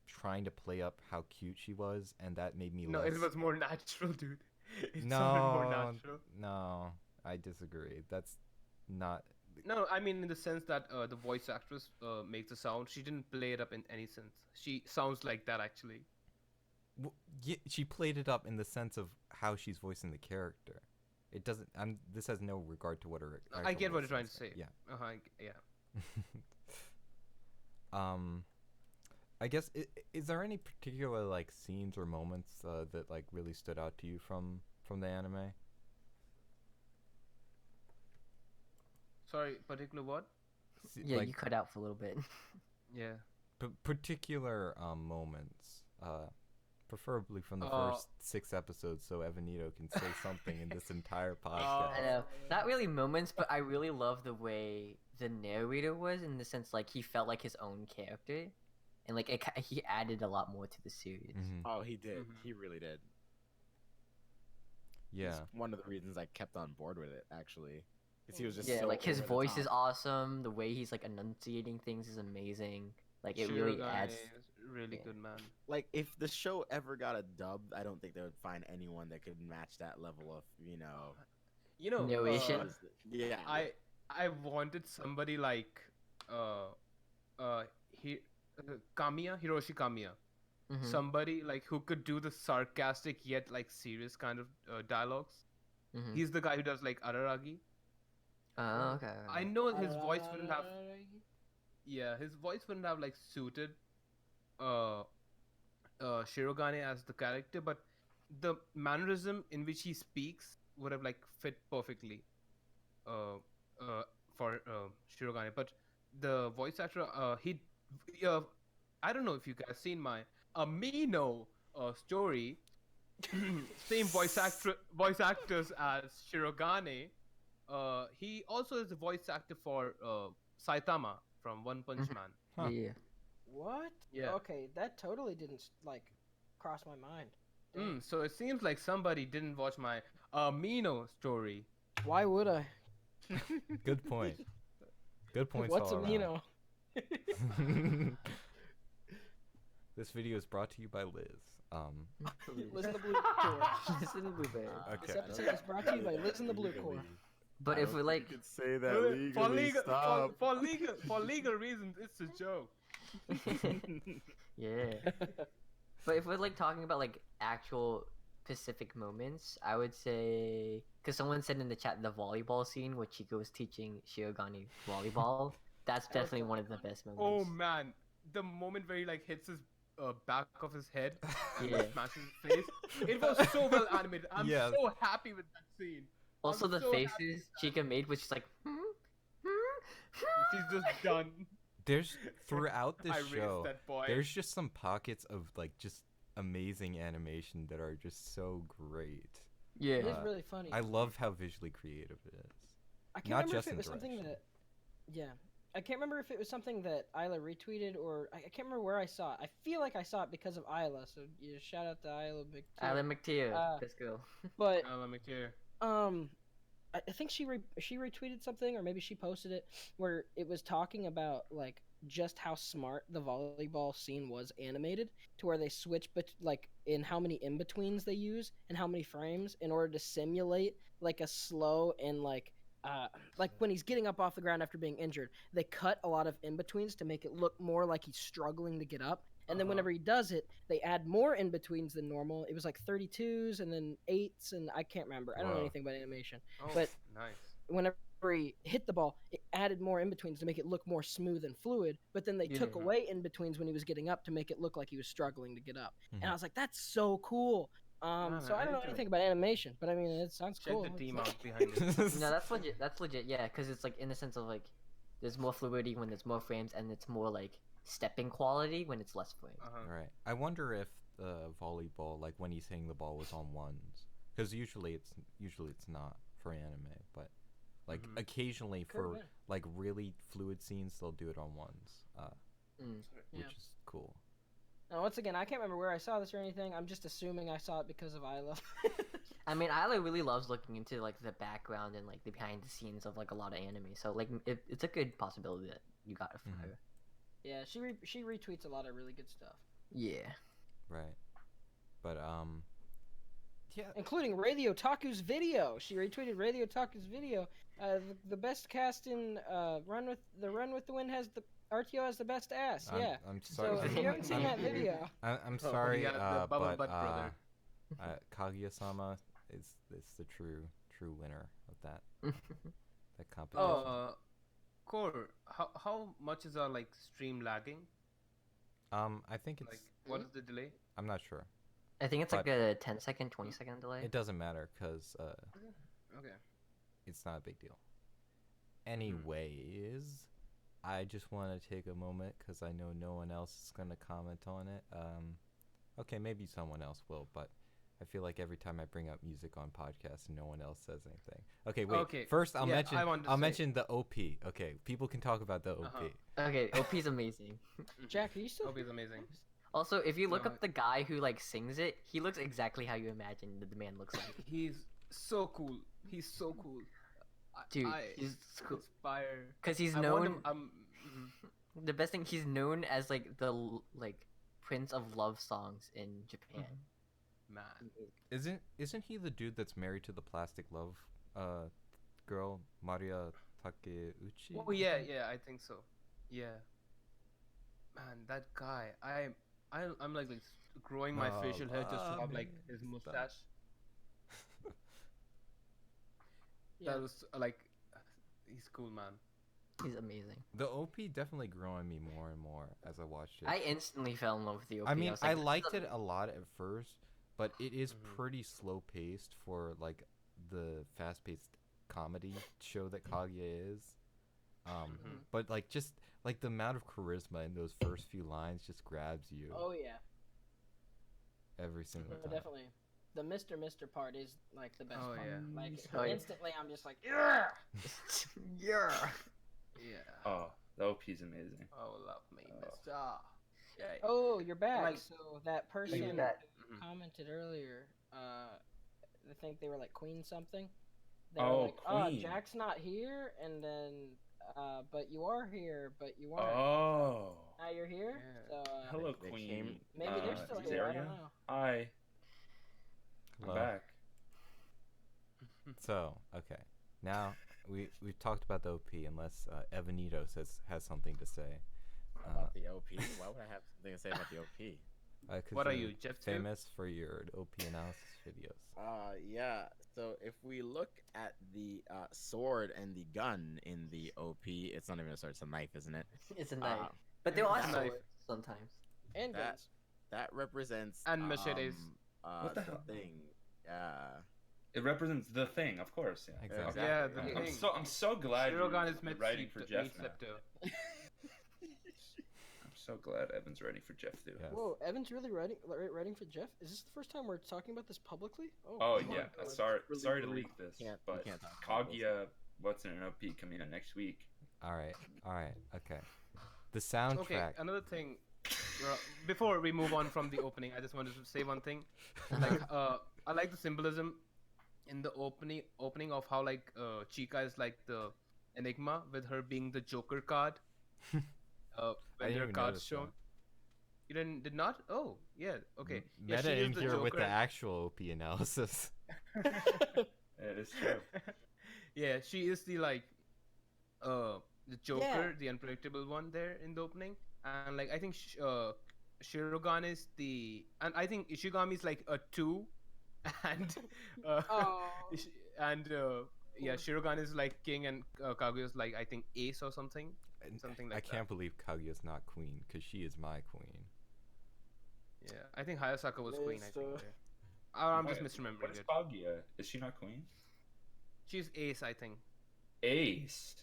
trying to play up how cute she was, and that made me. No, less... it was more natural, dude. It sounded more natural. No, I disagree. That's not. No, I mean in the sense that the voice actress makes the sound. She didn't play it up in any sense. She sounds like that actually. Well, yeah, she played it up in the sense of how she's voicing the character. It doesn't. This has no regard to what her. I get what you're trying to say. Yeah. Yeah. I guess is there any particular like scenes or moments that like really stood out to you from the anime? Sorry, particular what? Yeah, like, you cut out for a little bit. Yeah. particular moments, preferably from the first 6 episodes, so Evanito can say something in this entire podcast. I know. Not really moments, but I really love the way the narrator was, in the sense like he felt like his own character, and like he added a lot more to the series. Oh, he did. He really did. Yeah. It's one of the reasons I kept on board with it, actually. Because he was just Yeah, so like his over the voice top. is awesome. The way he's like enunciating things is amazing. Like it really Shirogane adds. is really good, man. Like, if the show ever got a dub, I don't think they would find anyone that could match that level of, You know, Narration? yeah. I wanted somebody like Hiroshi Kamiya. Mhm. Somebody like who could do the sarcastic yet like serious kind of dialogues. Mhm. He's the guy who does like Araragi. Oh, okay. I know his voice wouldn't have. Yeah, his voice wouldn't have like suited Shirogane as the character, but the mannerism in which he speaks would have like fit perfectly for Shirogane. But the voice actor, I don't know if you guys seen my Amino story. Same voice actors as Shirogane. He also is the voice actor for Saitama from One Punch Man. Huh. Yeah. What? Yeah. Okay, that totally didn't like cross my mind. Dang. So it seems like somebody didn't watch my Amino story. Why would I? Good point. Good points What's all amino? around. This video is brought to you by Liz. Liz in the Blue Core. Listen to Blueberry. This Okay. episode is brought to you by Liz in the Blue Core. But if we like, You could say that For legally. legal, Stop. for legal reasons, it's a joke. yeah. But if we're like talking about like actual specific moments, I would say, because someone said in the chat the volleyball scene where Chico was teaching Shirogane volleyball. That's definitely one of the best moments. Oh man, the moment where he like hits his back of his head and Yeah. smashes his face. It was so well animated. I'm Yeah. so happy with that scene. Also, I'm the so happy faces with that. Chica made was just like, She's just done. There's throughout this I raised show, that boy. there's just some pockets of like just amazing animation that are just so great. yeah. It is Uh, really funny. I love how visually creative it is. I can't not remember just if it in was something direction. that. Yeah. I can't remember if it was something that Isla retweeted or I can't remember where I saw it. I feel like I saw it because of Isla, so you shout out to Isla Big T. Alan McTeer, Uh, let's go. But Let me hear. I think she retweeted something or maybe she posted it where it was talking about like just how smart the volleyball scene was animated to where they switch but like in how many in-betweens they use and how many frames in order to simulate like a slow and like when he's getting up off the ground after being injured, they cut a lot of in-betweens to make it look more like he's struggling to get up. And then whenever he does it, they add more in-betweens than normal. It was like 32s and then 8s, and I can't remember. I don't know Whoa. anything about animation. Oh, But- nice. Whenever he hit the ball, it added more in-betweens to make it look more smooth and fluid. But then they took Yeah. away in-betweens when he was getting up to make it look like he was struggling to get up. Mhm. And I was like, that's so cool. Man, So I don't know anything about animation, but I mean, it sounds Check cool. the It's team like- out behind it. No, that's legit. That's legit. Yeah, because it's like in the sense of like, there's more fluidity when there's more frames, and it's more like stepping quality when it's less frames. Right. I wonder if the volleyball, like when he's hitting the ball, was on ones, because usually it's not for anime, but like Mhm. occasionally Could've for been. like really fluid scenes, they'll do it on ones, Mm. Yeah. which is cool. Now, once again, I can't remember where I saw this or anything. I'm just assuming I saw it because of Isla. I mean, Isla really loves looking into like the background and like the behind the scenes of like a lot of anime. So like, it's a good possibility that you got it from Mhm. her. Yeah, she retweets a lot of really good stuff, Yeah. Right. But yeah. including Radio Taku's video. She retweeted Radio Taku's video. The best cast in Run with the Wind has the R.T.O has the best ass. Yeah. I'm So sorry. if you haven't seen that video, I'm sorry, yeah, the Bubble but Butt brother. Kaguya-sama is the true winner of that competition. Core, how much is our like stream lagging? I think it's. Like, what is the delay? I'm not sure. I think it's like But- a 10-second, 20-second delay. It doesn't matter because Okay. it's not a big deal. Anyways, I just want to take a moment because I know no one else is going to comment on it. Okay, maybe someone else will, but I feel like every time I bring up music on podcasts, no one else says anything. Okay, wait. Okay. First, I'll Yeah, I want to say- mention the OP. Okay, people can talk about the OP. Okay, OP's amazing. Jack, are you still? OP is amazing. Also, if you look No, up the guy who like sings it, he looks exactly how you imagine the man looks like. He's so cool. He's so cool. Dude, I he's cool. inspire. Cause he's I want known. him, The best thing, he's known as like the like Prince of Love songs in Japan. man. Isn't he the dude that's married to the Plastic Love girl, Maria Takeuchi? Oh yeah, I think so. Yeah. Man, that guy. I'm like growing my facial hair just to have like his mustache. Yeah. That was like, he's cool, man. He's amazing. The OP definitely grew on me more and more as I watched it. I instantly fell in love with the OP. I mean, was like, I this is liked a- it a lot at first, but it is pretty slow paced for like the fast paced comedy show that Kaguya is. But like just like the amount of charisma in those first few lines just grabs you Oh yeah, every single time. definitely. The Mr. part is like the best Oh, part. yeah. Like Oh, yeah. instantly, I'm just like, yeah. yeah. Yeah. Oh, the OP's amazing. Oh, love me, Oh. Mister. Yeah. Oh, you're back. Like- So that person Look at that. who commented earlier, I think they were like Queen something. They Oh, were like, Queen. Jack's not here, and then, but you are here, but you aren't. Oh. Now you're here. Yeah. So Hello, They Queen. came- maybe they're still here. I don't know. Hi. I'm Hello. back. So okay, now we've talked about the OP. Unless Evanito has something to say. About the OP? Why would I have something to say about the OP? 'Cause What are you're you, Jeff too? famous for your OP analysis videos? Yeah. So if we look at the sword and the gun in the OP, it's not even a sword; it's a knife, isn't it? It's a knife. Uh, But there are It's a knife. swords sometimes. And That- guns. That represents And machetes. What the hell? thing. Yeah. It represents the thing, of course. Yeah. Exactly. Yeah, the I'm thing. I'm so glad Shirogan you're is meant writing for Jeff now. scepter. I'm so glad Evan's writing for Jeff too. Yes. Whoa, Evan's really writing for Jeff? Is this the first time we're talking about this publicly? Oh my yeah, God. sorry Really, sorry to really leak this, can't- but we can't talk about this. Kaguya, what's in an OP coming out next week? All right. Okay. The soundtrack. Okay, another thing. Before we move on from the opening, I just wanted to say one thing. Like, I like the symbolism in the opening of how like Chica is like the Enigma with her being the Joker card. I When didn't their even cards notice shown. You did not? Oh yeah. Okay. Yeah, Meta she is in the here with the Joker. actual OP analysis. It is true. Yeah, she is the like the Joker, Yeah. the unpredictable one there in the opening, and like I think Shirogan is the, and I think Ishigami is like a 2, and Oh. yeah, Shirogan is like king, and Kaguya is like I think ace or something. And Something I like can't believe Kaguya's not queen because she is my queen. Yeah, I think Hayasaka was queen. I think. Mr. There. I'm just What misremembering is it. Kaguya? Is she not queen? She's ace, I think. Ace.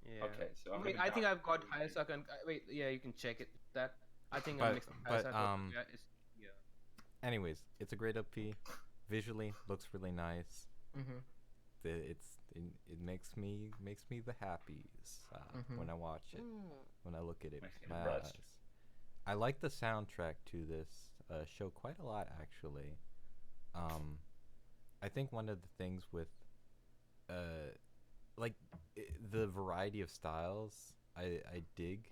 Yeah. Okay, so I'm Wait, gonna I think die. I've got Hayasaka and wait. Yeah, you can check it. That I think But- I'm mixing but, Hayasaka. Yeah, yeah. Anyways, it's a great OP. Visually, looks really nice. Mm-hmm. It makes me the happies when I watch it, when I look at it. Makes with me my impressed. eyes. I like the soundtrack to this show quite a lot, actually. I think one of the things with like the variety of styles I dig,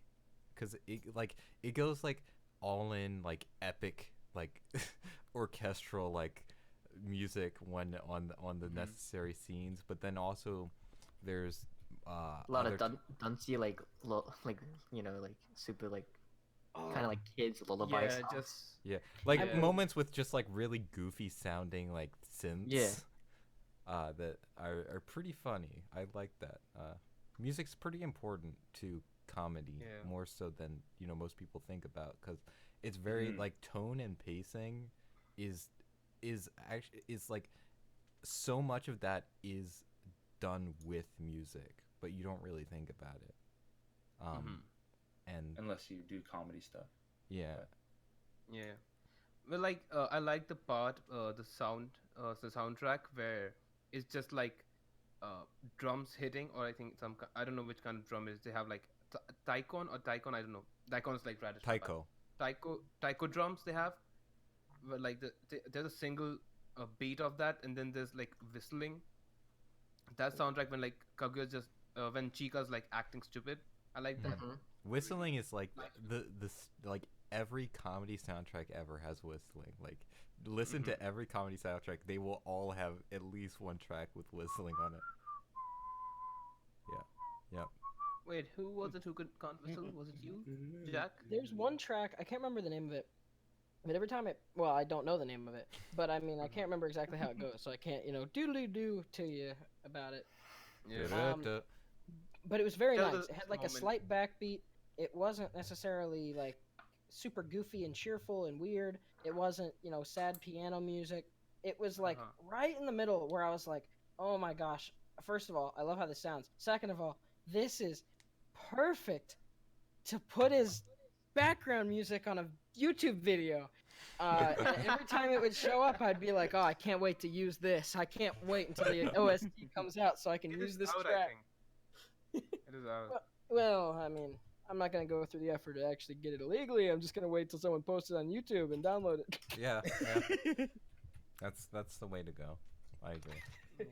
because it goes like all in like epic like orchestral like music when on the necessary scenes, but then also there's A lot other of Dunsey like like like super like kind of like kids lullaby Yeah, songs. just yeah, like Yeah. moments with just like really goofy sounding like synths. Yeah. That are pretty funny. I like that. Music's pretty important to comedy, Yeah. more so than most people think about, because it's very Mhm. like tone and pacing is actually is like so much of that is done with music, but you don't really think about it. And Unless you do comedy stuff. yeah, Yeah. Well, like I like the part, the soundtrack where it's just like drums hitting, or I think I don't know which kind of drum it is. They have like taikon or taikon. I don't know. Taikon is like radish. Taiko. Taiko drums they have. Where, like there's a single beat of that, and then there's like whistling. That soundtrack when like Kaguya just when Chika's like acting stupid. I like that. Whistling is like like every comedy soundtrack ever has whistling. Like listen to every comedy soundtrack, they will all have at least one track with whistling on it. Yeah. Yep. Wait, who was it who can't whistle? Was it you, Jack? There's one track, I can't remember the name of it, but every time I don't know the name of it, but I mean, I can't remember exactly how it goes, so I can't, doodly-doo to you about it. Yeah. But it was very Tell nice. us It had a like a moment. slight backbeat. It wasn't necessarily like super goofy and cheerful and weird. It wasn't, sad piano music. It was like right in the middle where I was like, oh my gosh. First of all, I love how this sounds. Second of all, this is perfect to put as background music on a YouTube video. And every time it would show up, I'd be like, oh, I can't wait to use this. I can't wait until the OST comes out so I can It use is this out, I track. think. It is out. Well, I mean, I'm not gonna go through the effort to actually get it illegally. I'm just gonna wait till someone posts it on YouTube and download it. Yeah. That's the way to go. I agree. Yeah.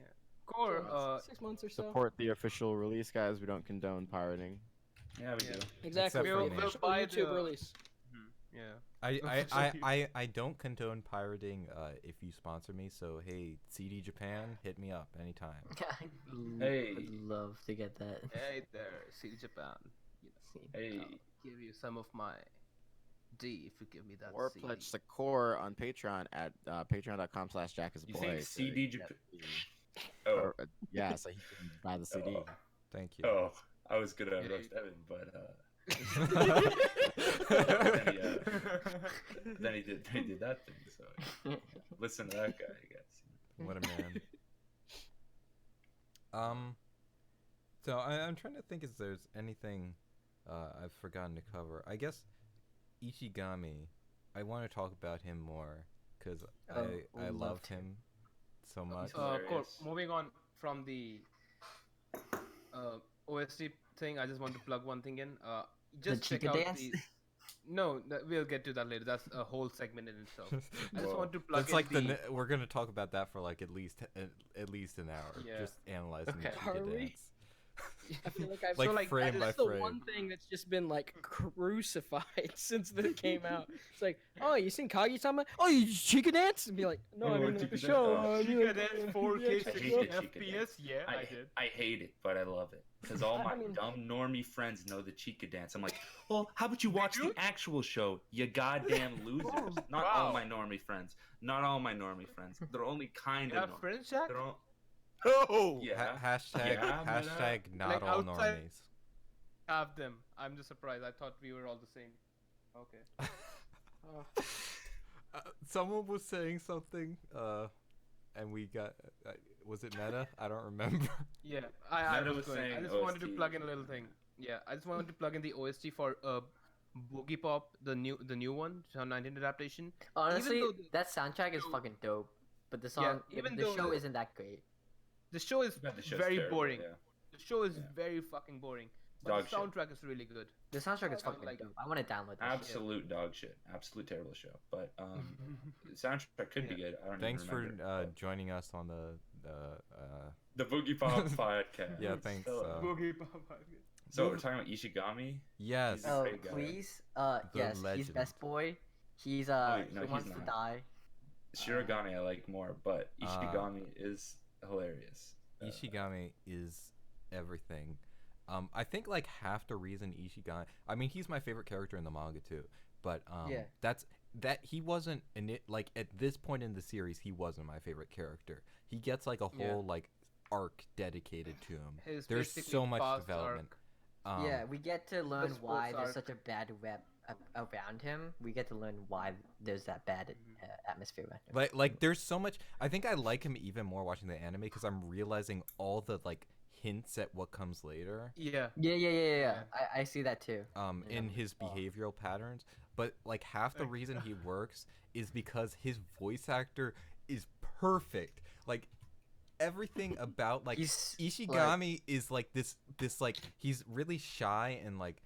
Core, 6 months or so. Support the official release, guys. We don't condone pirating. Yeah, we Yeah. do. Exactly. Except for We'll me. Official buy YouTube the- release. yeah. I don't condone pirating if you sponsor me, so hey, CD Japan, hit me up anytime. Hey. Would love to get that. Hey there, CD Japan. Hey. I'll give you some of my D if you give me that Or CD. pledge the core on Patreon at patreon.com/jackasaboy. You think to CD get Japan? the- Oh. or, yeah, so he can buy the CD. Thank you. Oh, I was gonna Yeah. roast Evan, but then then he did that thing. So listen to that guy, I guess. What a man. So I'm trying to think if there's anything I've forgotten to cover. I guess Ichigami. I want to talk about him more because I loved loved him so much. Core, Hilarious. moving on from the OST thing, I just want to plug one thing in. Just check Chica out dance? the. No, we'll get to that later. That's a whole segment in itself. I just Whoa. want to plug That's in like the. we're gonna talk about that for like at least an hour, Yeah. just analyzing Okay. the Chica Are we? dance. I feel like I've Like, so, frame that's by the frame. one thing that's just been like crucified since it came out. It's like, oh, you seen Kaguya-sama? Oh, you Chica dance? And be like, no, Oh, I mean Chica the dance. show. Oh. I mean, Chica like, Dance yeah, 4K check I it 60 hate out. the Chica FPS. dance. Yeah, I did. I hate it, but I love it because all my I mean- dumb normie friends know the Chica dance. I'm like, well, how about you watch the actual show, you goddamn losers? Not all Wow. my normie friends. Not all my normie friends. They're only kind You of have normie. friends, Jack? They're all, Oh! yeah. Hashtag Yeah, but, hashtag not like all outside- normies. Have them. I'm just surprised. I thought we were all the same. Okay. Oh, Someone was saying something, and we got. Was it Meta? I don't remember. Yeah, I Nada was was going. I saying just wanted to OST. plug in a little thing. Yeah, I just wanted to plug in the OST for Boogie Pop, the new one, 2019 adaptation. Honestly, though the- that soundtrack is show- fucking dope, but the Yeah, song, even the though show the- isn't that great. The show is Yeah, the show's very terrible, boring. yeah. The show is Yeah. very fucking boring. But Dog the shit. soundtrack is really good. The soundtrack is I fucking like- dope. I want to download that. shit. Absolute dog shit. Absolute terrible show. But the soundtrack could be good. I don't Thanks even for remember, but- joining us on the Boogie Pop podcast. Yeah, thanks, So, Boogie Pop. so we're talking about Ishigami. yes. He's a Oh, great guy. please. The Yes, he's legend. best boy. He's no, he he's wants to not. die. Shirogane I like more, but Ishigami is hilarious. Ishigami is everything. I think like half the reason Ishigami. I mean, he's my favorite character in the manga too. But Yeah. that he wasn't in it. Like at this point in the series, he wasn't my favorite character. He gets like a whole Yeah. like arc dedicated to him. His There's basically so much past development. arc. Yeah, we get to learn sports why there's arc. such a bad web around him. We get to learn why there's that bad atmosphere around him. Like there's so much. I think I like him even more watching the anime because I'm realizing all the like hints at what comes later. Yeah. Yeah. I see that too. In his behavioral patterns, but like half the reason he works is because his voice actor is perfect. Like everything about like Ishigami is like this like he's really shy and like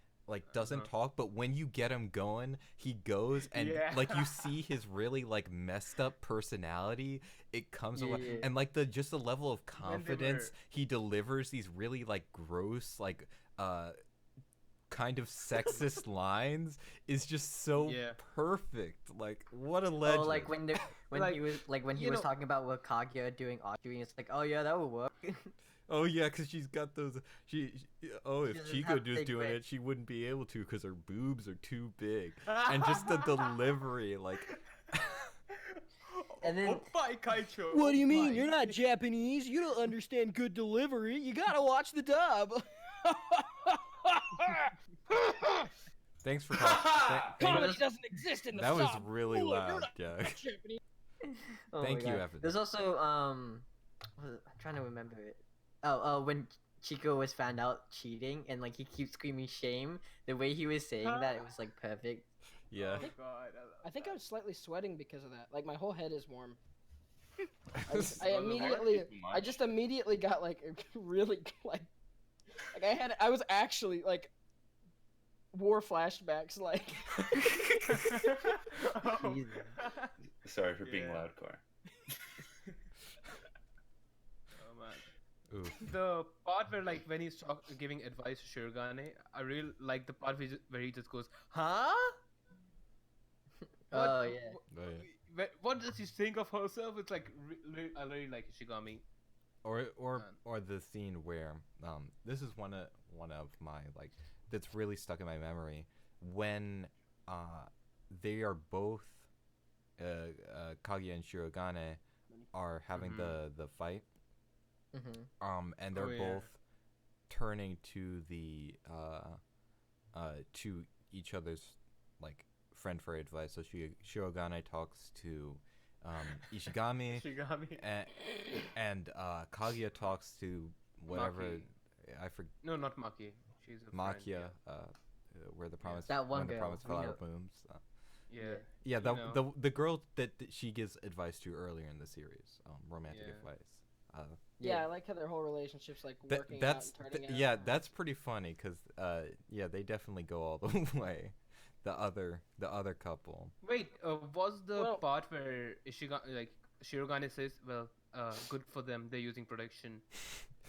doesn't talk, but when you get him going, he goes, and like you see his really like messed up personality. It comes away, and like the level of confidence he delivers these really like gross like kind of sexist lines is just so perfect. Like what a legend. Oh, like when he was talking about what Kaguya doing archery, it's like, oh yeah, that would work. Oh yeah, because she's got those. If Chico was doing it, she wouldn't be able to because her boobs are too big, and just the delivery, like. And then, what do you mean? You're not Japanese. You don't understand good delivery. You gotta watch the dub. Thanks for talking. Comedy doesn't exist in the That was sub. really loud, Jack. Oh Thank you, Evan. There's also I'm trying to remember it. Oh, when Chico was found out cheating and like he keeps screaming shame, the way he was saying that, it was like perfect. Yeah. I think I was slightly sweating because of that. Like my whole head is warm. I just immediately got like really like I was actually like war flashbacks like. Sorry for being loud, Car. Ooh. The part where like when he's giving advice to Shirogane, I really like the part where he just goes, "Huh? Oh yeah. What does she think of herself?" It's like I really like Ishigami. Or the scene where this is one of my like that's really stuck in my memory when they are both Kaguya and Shirogane are having the fight. And they're both turning to the to each other's like friend for advice. So Shirogane talks to Ishigami, and Kaguya talks to whatever Maki. I forget. No, not Maki. She's a Makia, friend, where the promise that one when the girl, promise flower blooms. Yeah. The girl that she gives advice to earlier in the series, romantic advice. Yeah, I like how their whole relationship's like working out and turning out. That's pretty funny because they definitely go all the way. The other couple. Wait, was the part where Shirogane says, "Well, good for them. They're using protection."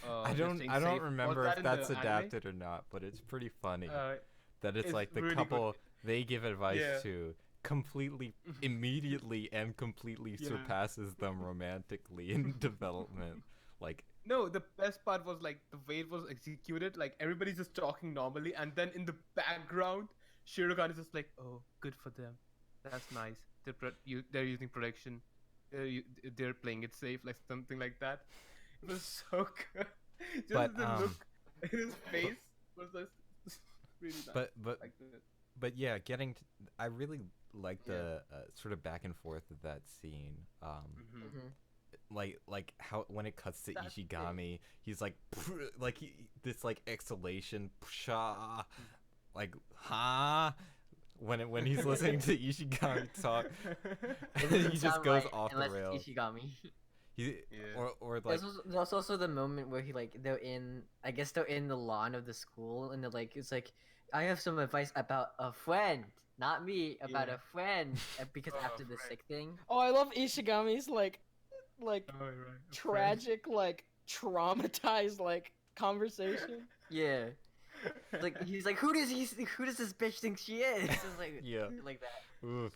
I don't remember if that's adapted or not, but it's pretty funny that it's like the really couple good. they give advice to completely immediately and completely surpasses them romantically in development. Like no, the best part was like the way it was executed. Like everybody's just talking normally, and then in the background, Shirogane is just like, "Oh, good for them. That's nice. They're using protection. They're playing it safe, like something like that." It was so good. Just the look in his face was just really nice. But yeah, I really like the sort of back and forth of that scene. Like how when it cuts to Ishigami, he's like this like exhalation, like when he's listening to Ishigami talk, he just goes off the rails. Ishigami. Or like there's also the moment where they're in the lawn of the school and they're like it's like I have some advice about a friend, not me, about a friend because after the sick thing. Oh, I love Ishigami's like tragic like traumatized like conversation. Yeah. Like he's like who does this bitch think she is? It's like like that. Oof.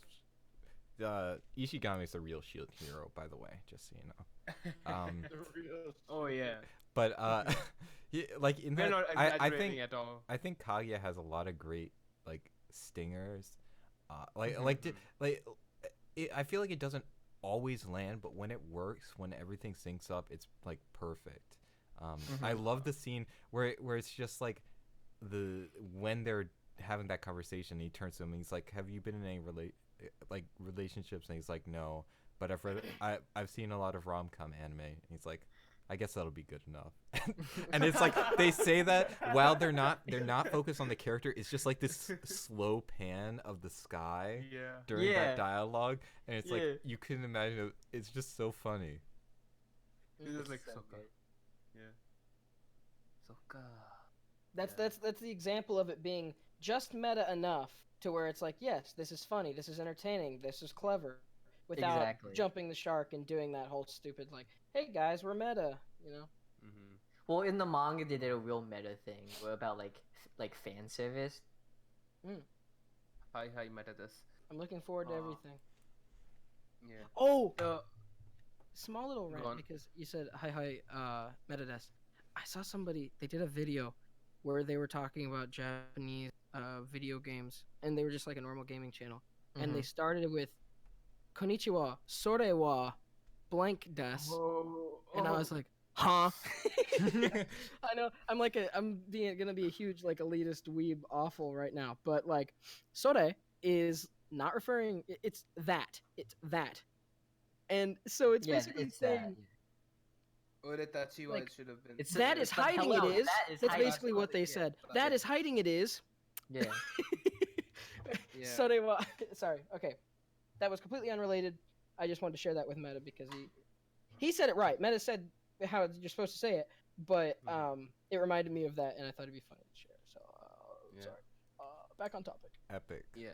Ishigami's the real Shield hero, by the way, just so you know. Oh yeah. But like in We're that, not exaggerating at all. I think Kaguya has a lot of great like stingers. I feel like it doesn't always land, but when it works, when everything syncs up, it's like perfect. I love the scene where it's just like when they're having that conversation, he turns to him and he's like, "Have you been in any relationships?" And he's like, "No, but I've seen a lot of rom-com anime." And he's like, I guess that'll be good enough. And it's like they say that while they're not focused on the character. It's just like this slow pan of the sky during that dialogue, and it's like you couldn't imagine it. It's just so funny. This is like so Sokka. good. Yeah. Sokka. That's the example of it being just meta enough to where it's like, yes, this is funny, this is entertaining, this is clever, without jumping the shark and doing that whole stupid like, hey guys, we're meta, you know. Mm-hmm. Well, in the manga, they did a real meta thing about like fan service. Hi meta this. I'm looking forward to everything. Yeah. Oh, small little rant because you said hi meta des. I saw somebody, they did a video where they were talking about Japanese video games, and they were just like a normal gaming channel, and they started with konnichiwa sore wa blank des, and I was like, huh? I know I'm gonna be a huge like elitist weeb awful right now, but like sore is not referring, it's that, and so it's basically saying R.T.O. like, it should have been. That is hiding it is. That's basically what they said. That is hiding it is. Yeah. Sorry, okay. That was completely unrelated. I just wanted to share that with Meta because he said it right. Meta said how you're supposed to say it, but it reminded me of that, and I thought it'd be funny to share. So, sorry. Back on topic. Epic. Yeah.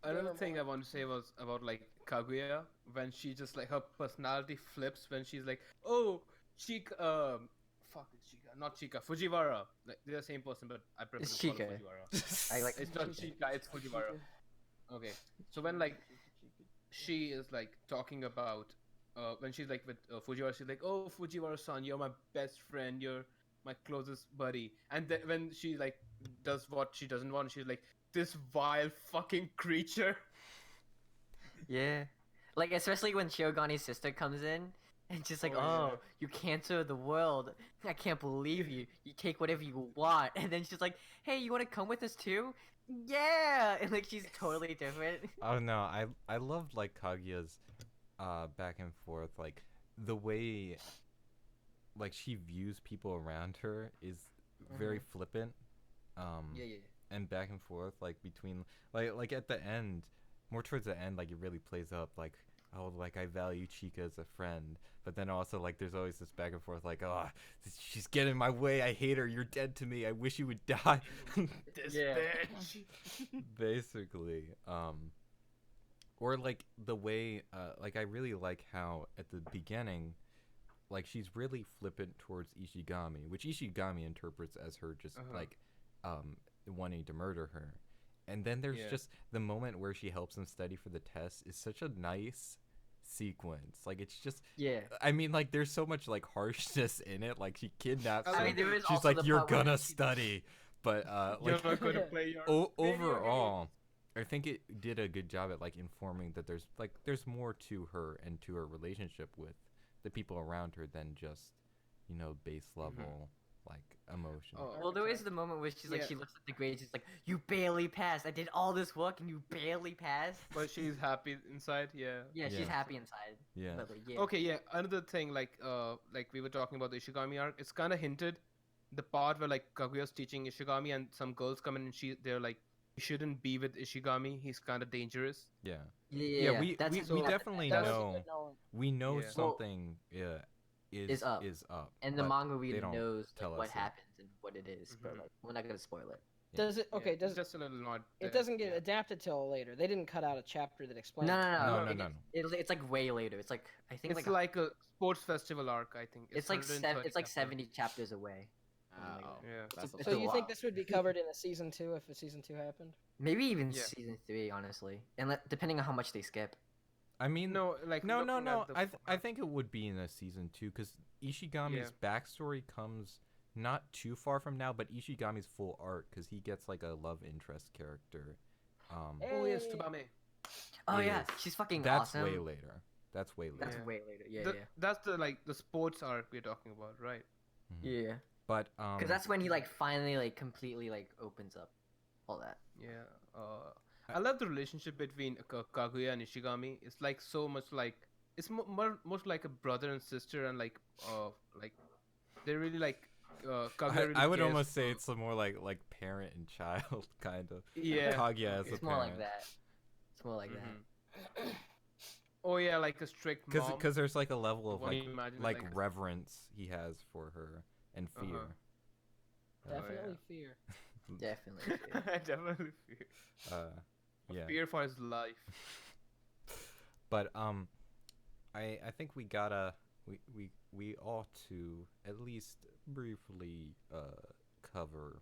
Another thing I want to say was about like Kaguya, when she just like her personality flips when she's like, oh, Chika, not Chika, Fujiwara. Like they're the same person, but I prefer to call her Fujiwara. I like. It's not Chika, it's Fujiwara. Okay, so when like she is like talking about when she's like with Fujiwara, she's like, oh, Fujiwara-san, you're my best friend, you're my closest buddy, and then when she like does what she doesn't want, she's like, this vile fucking creature. Yeah, like especially when Shiogani's sister comes in and she's like, you cancer the world. I can't believe you. You take whatever you want, and then she's like, hey, you want to come with us too? Yeah, and like she's totally different. Oh no, I loved like Kaguya's back and forth, like the way like she views people around her is very flippant. And back and forth like between like at the end, more towards the end, like it really plays up like, oh, like I value Chika as a friend, but then also like there's always this back and forth like, oh, she's getting in my way, I hate her, you're dead to me, I wish you would die. This bitch. Basically. Or like the way like I really like how at the beginning like she's really flippant towards Ishigami, which Ishigami interprets as her just like wanting to murder her. And then there's just the moment where she helps him study for the test is such a nice sequence. Like it's just I mean like there's so much like harshness in it. Like she kidnaps him. I mean, she's like, you're gonna study. But you're like not gonna play your overall I think it did a good job at like informing that there's more to her and to her relationship with the people around her than just, you know, base level like emotion. Well, there is the moment where she's like, she looks at the grades, she's like, you barely passed. I did all this work and you barely passed. But she's happy inside. Yeah, she's happy inside. Yeah. But, like, Okay, another thing, like we were talking about the Ishigami arc, it's kind of hinted. The part where like Kaguya's teaching Ishigami and some girls come in and they're like, you shouldn't be with Ishigami, he's kind of dangerous. Yeah. We definitely know. We know something is up. And the manga really knows like, what happens and what it is, but like, we're not gonna spoil it. Does it? Okay, does just a little nod. It doesn't get adapted till later. They didn't cut out a chapter that explains. No. It's like way later. It's like I think it's like a sports festival arc. I think it's like 70 chapters away. So you think this would be covered in a season 2 if a season 2 happened? Maybe even season 3, honestly, and depending on how much they skip. I mean, no. I think it would be in a season 2 because Ishigami's backstory comes not too far from now, but Ishigami's full arc because he gets like a love interest character. Oh yes, Tsubame. Oh yeah, she's fucking awesome. That's way later. That's way later. Yeah. That's the sports arc we're talking about, right? Mm-hmm. Yeah. But because that's when he like finally like completely like opens up all that. Yeah. I love the relationship between Kaguya and Ishigami. It's like so much like it's most like a brother and sister, and like they really like Kaguya really I would cares almost say for- it's more like parent and child kind of. Yeah. Kaguya as a It's more like parent. that. It's more like Mhm. Oh yeah, like a strict mom. Because there's like a level of When you imagine it like like a- reverence he has for her and fear. Oh, Definitely fear. that. Definitely. Definitely fear. Yeah. Fear for his life. But I think we gotta we ought to at least briefly cover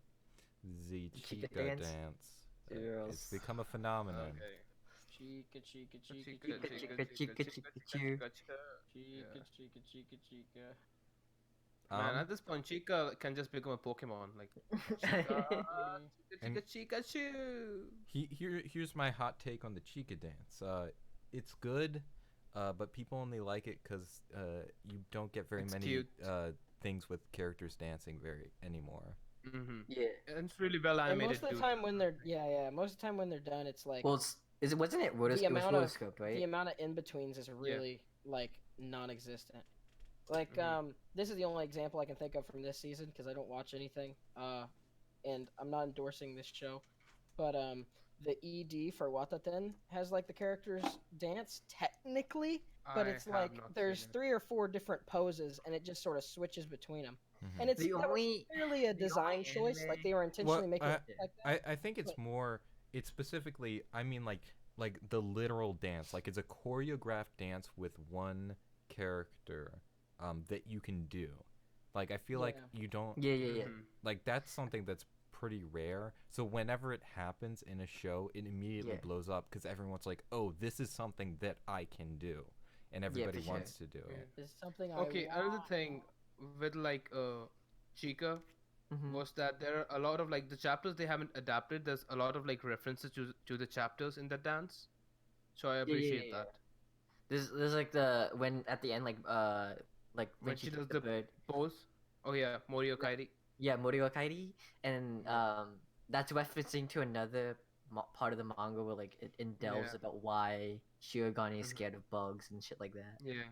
the Chica Chica dance? dance. It's Yes. become a phenomenon. Chica, chica, chica, Chica, chica, chica, chica, chica, chica. chica, chica, chica, chica. Man, at this point, Chica can just become a Pokemon. Like, Chica, And- Chica, Choo. Here's my hot take on the Chica dance. It's good, but people only like it because you don't get very It's many cute. things with characters dancing very anymore. Mm-hmm. Yeah. And it's really well And animated most of the too. time when they're most of the time when they're done, it's like Well, wasn't it the amount of rotoscoped, right? the amount of in betweens is really like non-existent. Like this is the only example I can think of from this season because I don't watch anything. And I'm not endorsing this show, but the ED for Wataten has like the characters dance technically, but I it's have like not there's seen it. 3 or 4 different poses and it just sort of switches between them. Mhm. And it's The that was only- clearly a the design only choice, like anime- they were intentionally making it like that. I think it's more. It's specifically. I mean, like the literal dance. Like it's a choreographed dance with one character, that you can do. Like I feel like Yeah. you don't. Yeah, yeah, yeah. Mhm. Like that's something that's pretty rare. So whenever it happens in a show, it immediately Yeah. blows up because everyone's like, "Oh, this is something that I can do," and everybody sure. wants to do it. It's something Okay, I another want. thing with like Chica Mhm. was that there are a lot of like the chapters they haven't adapted. There's a lot of like references to the chapters in the dance, so I appreciate yeah. that. There's like when at the end like when she does took the bird. pose. Oh yeah, Morio Kairi. Yeah, Moriwa Kairi, and that's referencing to another part of the manga where like it delves Yeah. about why Shirogane is Mhm. scared of bugs and shit like that. Yeah.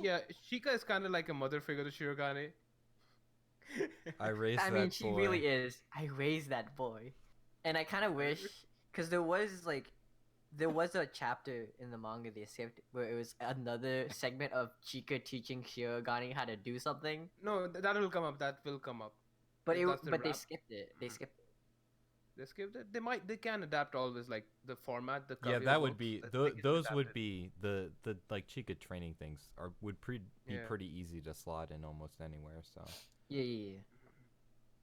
Yeah, Chica is kind of like a mother figure to Shirogane. I raised I that mean, she boy. really is. I raised that boy, and I kind of wish because there was a chapter in the manga they skipped where it was another segment of Chika teaching Shirogane how to do something, No, that will come up. That will come up. but That's the they rap. skipped it. They skipped it. They skipped it. They can adapt always like the format. The Yeah, Kaguya that would books, be that they can those adapt would it. be the like Chica training things would be Yeah. pretty easy to slot in almost anywhere. So Yeah.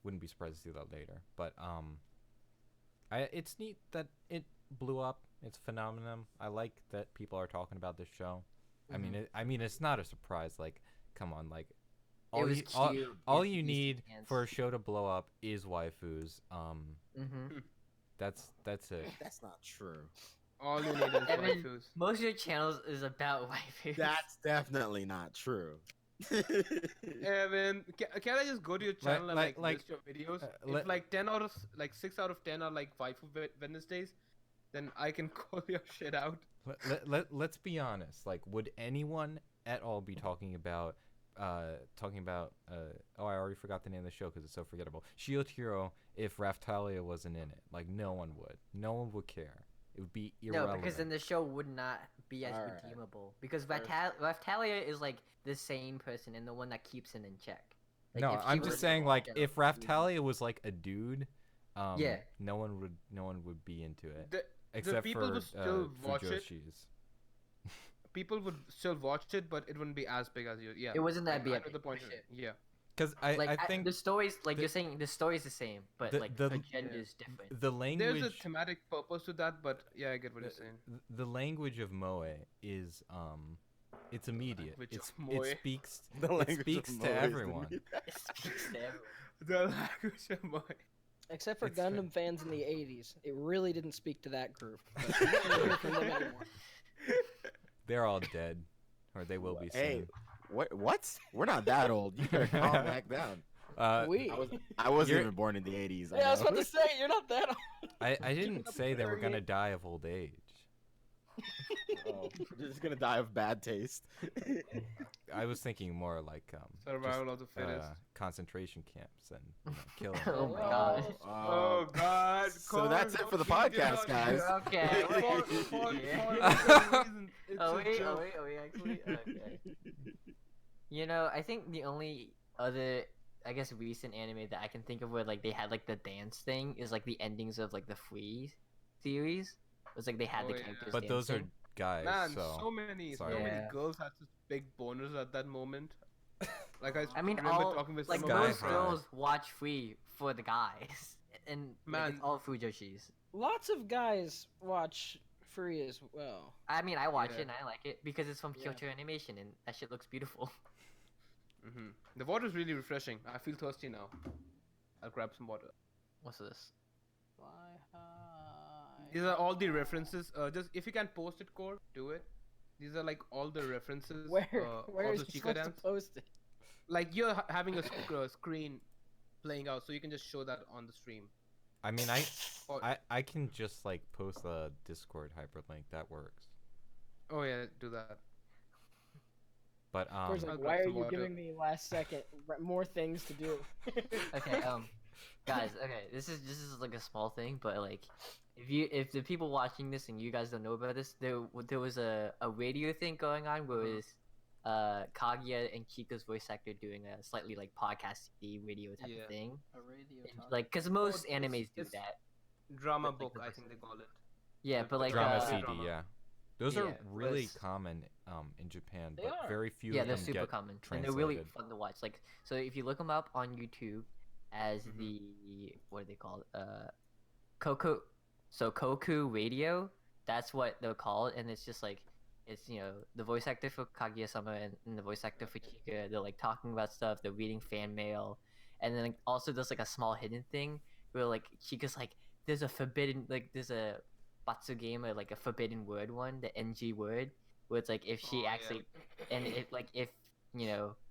wouldn't be surprised to see that later. But it's neat that it blew up. It's a phenomenon. I like that people are talking about this show. I mean it's not a surprise. Like, come on, like all was you, cute. all It's you easy need dance. for a show to blow up is waifus. That's it. That's not true. All you need is Evan, waifus. most of your channels is about waifus. That's definitely not true. Evan, can I just go to your channel and like- list your videos? let- If like 6 out of 10 are like waifu Wednesdays, then I can call your shit out. Let's be honest. Like, would anyone at all be talking about oh, I already forgot the name of the show because it's so forgettable. R.T.O if Raftalia wasn't in it. Like, no one would. No one would care. It would be No, irrelevant. because then the show would not be as Alright. redeemable. Because Raftalia is like the sane person and the one that keeps him in check. Like, no, if she I'm was just saying, like, general, if Raftalia was like a dude, Yeah. no one would be into it. The Except people for would still watch it. Fujoshi's. People would still watch it, but it wouldn't be as big as you. Yeah. It wasn't that I know big. the point. for of sure. it. Yeah. Because Like I think the stories, like the- you're saying, the story's the same, but the- like the- agenda is different. the language There's a thematic purpose to that, but yeah, I get what you're saying. the language of moe is it's immediate. Language It's, of moe. it speaks The it language of speaks Moe to is everyone. It speaks to everyone. The language of my. Except for It's fair. Gundam fans in the 80s. It really didn't speak to that group. But we don't hear from them anymore. They're all dead, or they will be soon. Hey, what? We're not that old. You better calm back down. We. I wasn't You're- even born in the 80s. Yeah, I was about to say, you're not that old. I didn't say they were gonna die of old age. Oh, you're just gonna die of bad taste. I was thinking more like Survival of the fittest. concentration camps and killing. Oh my God. Oh God! So that's it for the Corn, please podcast, do not- guys. Okay. For Yeah. reasons, it's Oh a wait, joke. actually. Okay. You know, I think the only other, I guess, recent anime that I can think of where like they had like the dance thing is like the endings of like the Free series. It was like they had Oh, the yeah. characters But those are dancing. guys, Man, so so many Yeah. girls had such big boners at that moment. Like I mean, remember all talking with like some of Sky my most High. friends. girls watch Free for the guys, and like, it's Man. all Fujoshis. Lots of guys watch Free as well. I mean, I watch Yeah. it and I like it because it's from Yeah. Kyoto Animation and that shit looks beautiful. The water is really refreshing. I feel thirsty now. I'll grab some water. What's this? Fly high. These are all the references. Just if you can post it, Core, do it. These are like all the references. Where all is the he Chica supposed dance. to post it? Like you're having a screen playing out, so you can just show that on the stream. I mean, Or- I can just like post a Discord hyperlink. That works. Oh yeah, do that. But Core's like, I'll why grab are some you water. giving me last second more things to do? Okay, guys, okay, this is like a small thing, but like, if the people watching this and you guys don't know about this, there was a radio thing going on where it was Kaguya and Chika's voice actor doing a slightly like podcasty radio type Yeah. of thing, A radio and, talk. like because most it's- animes do it's- that. Drama But, like, book, the I voice think they call it. Yeah, but like drama uh, CD, drama. yeah. Those Yeah, are really was- common in Japan, They but are. very few yeah, of they're them super get common and they're really translated. fun to watch. Like, so if you look them up on YouTube as Mhm. the what are they called? Koku Radio. That's what they're called, and it's just like it's the voice actor for Kaguya-sama and the voice actor for Chika. They're like talking about stuff. They're reading fan mail, and then like, also there's like a small hidden thing where like Chika's like there's a Batsu game or like a forbidden word one, the NG word, where it's like if she Oh, yeah. actually and if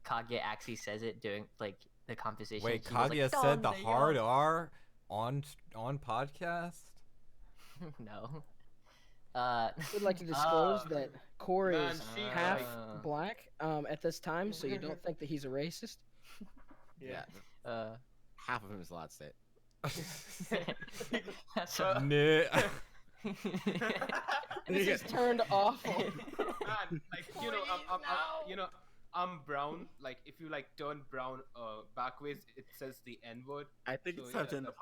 Kaguya actually says it during like the conversation. Wait, she goes, like, Kaguya said the "Donde hard yo?" R on podcast? No. Would like to disclose Ah. that Core Man, is she, half like- black at this time, so you don't think that he's a racist. Yeah, uh, half of him is Lot State. that's Nah. This is turned awful. Man, like I'm brown. Like if you like turn brown backwards, it says the N word. I think So, it's time yeah, to end the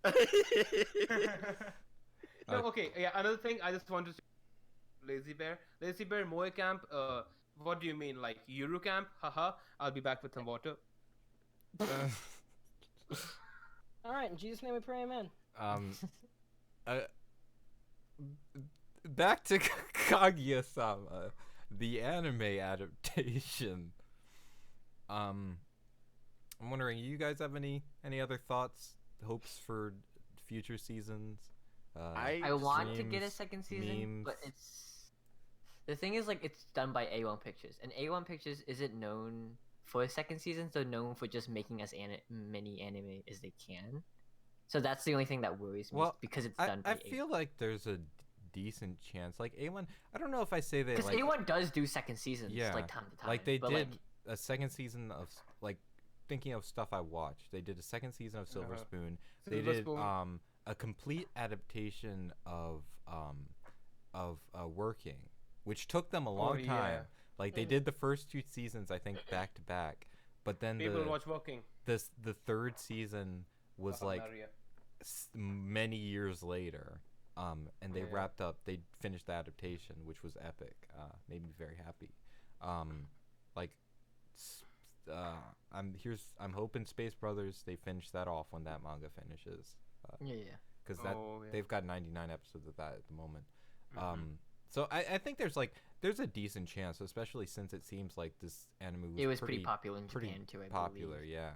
that's podcast. No, okay, yeah. Another thing, I just want to say, Lazy Bear, Moe Camp. What do you mean, like Euro Camp? Haha. I'll be back with some water. All right, in Jesus' name we pray, amen. Uh, back to Kaguya-sama, the anime adaptation. I'm wondering, you guys have any other thoughts, hopes for future seasons? I want to get a streams, second season, but memes? the thing is like it's done by A1 Pictures, and A1 Pictures isn't known for a second season. They're known for just making as many anime as they can. So that's the only thing that worries me, Well, because it's I done by feel like there's a decent chance. Like A1, I don't know if I say they because like A1 does do second seasons, Yeah, like time to time. like they but, did like, a second season of like thinking of stuff I watched. They did a second season of Silver Uh-huh. Spoon. They Silver did Spoon. a complete adaptation of Working, which took them a long yeah. time. Like they did the first two seasons, I think, back to back. But then People watch Walking. the third season was like Maria. many years later. And they Yeah. wrapped up. They finished the adaptation, which was epic. Made me very happy. Like, I'm hoping Space Brothers they finish that off when that manga finishes. yeah. Because Oh, yeah. they've got 99 episodes of that at the moment. Mhm. So I think there's a decent chance, especially since it seems like this anime was, It was pretty popular in pretty Japan too. I popular, believe. yeah.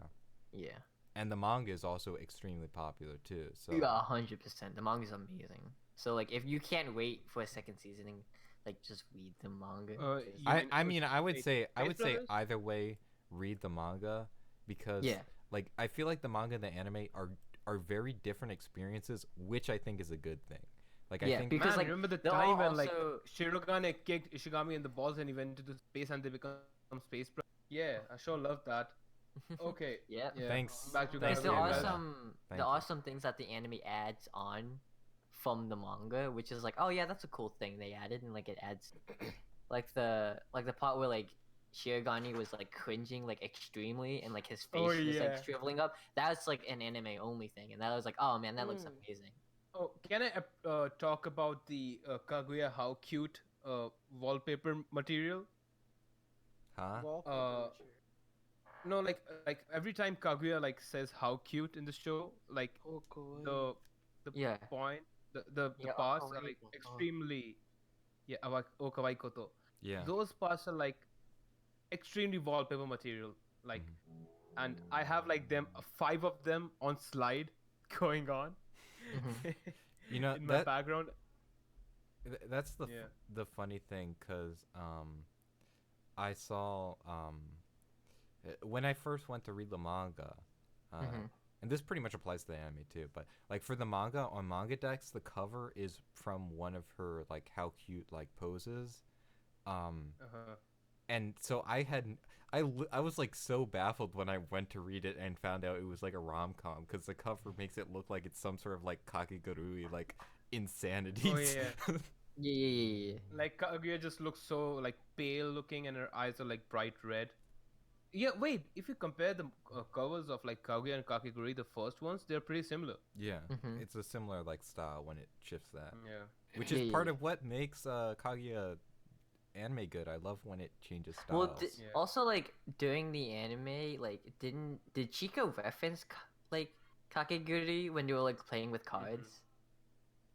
Yeah. And the manga is also extremely popular too. So Yeah, 100%. The manga's amazing. So like, if you can't wait for a second season, like just read the manga. You I mean I would wait, say Space Brothers? either way read the manga because Yeah. like I feel like the manga and the anime are very different experiences, which I think is a good thing. Like Yeah, I think because Man, like remember the they're time all when like also- Shirogane kicked Ishigami in the balls and he went into space and they become space brothers? Yeah, I sure love that. Okay. yeah. Yeah. Thanks. Back to Thanks, Because there are Kaguya, guys. Kaguya. some Thank there you. are some things that the anime adds on from the manga, which is like, oh yeah, that's a cool thing they added, and like it adds like the part where like Shirogane was like cringing like extremely, and like his face Oh, was yeah. like shriveling up. That's like an anime only thing, and that was like, oh man, that looks amazing. Oh, can I talk about the Kaguya how cute wallpaper material? Huh? No, like every time Kaguya like says how cute in the show, like the Yeah. point, the Yeah, parts are kawaii like koto. extremely, yeah, oh kawaii koto. Yeah. Those parts are like extremely wallpaper material, like, Mhm. and I have like them 5 of them on slide going on. Mhm. You know in my that background. that's the Yeah. the funny thing, cause I saw when I first went to read the manga, Mhm. and this pretty much applies to the anime too. But like for the manga on Manga Dex, the cover is from one of her like how cute like poses, Uh-huh. and so I was like so baffled when I went to read it and found out it was like a rom-com, because the cover makes it look like it's some sort of like kakegurui like insanity. Oh, yeah. Yeah. Like Kaguya just looks so like pale looking, and her eyes are like bright red. Yeah, wait. If you compare the covers of like Kaguya and Kakegurui, the first ones, they're pretty similar. Yeah, Mhm. it's a similar like style when it shifts that, Yeah. which is Yeah, part yeah. of what makes Kaguya anime good. I love when it changes styles. Well, Yeah. also like during the anime, like did Chico reference like Kakegurui when they were like playing with cards?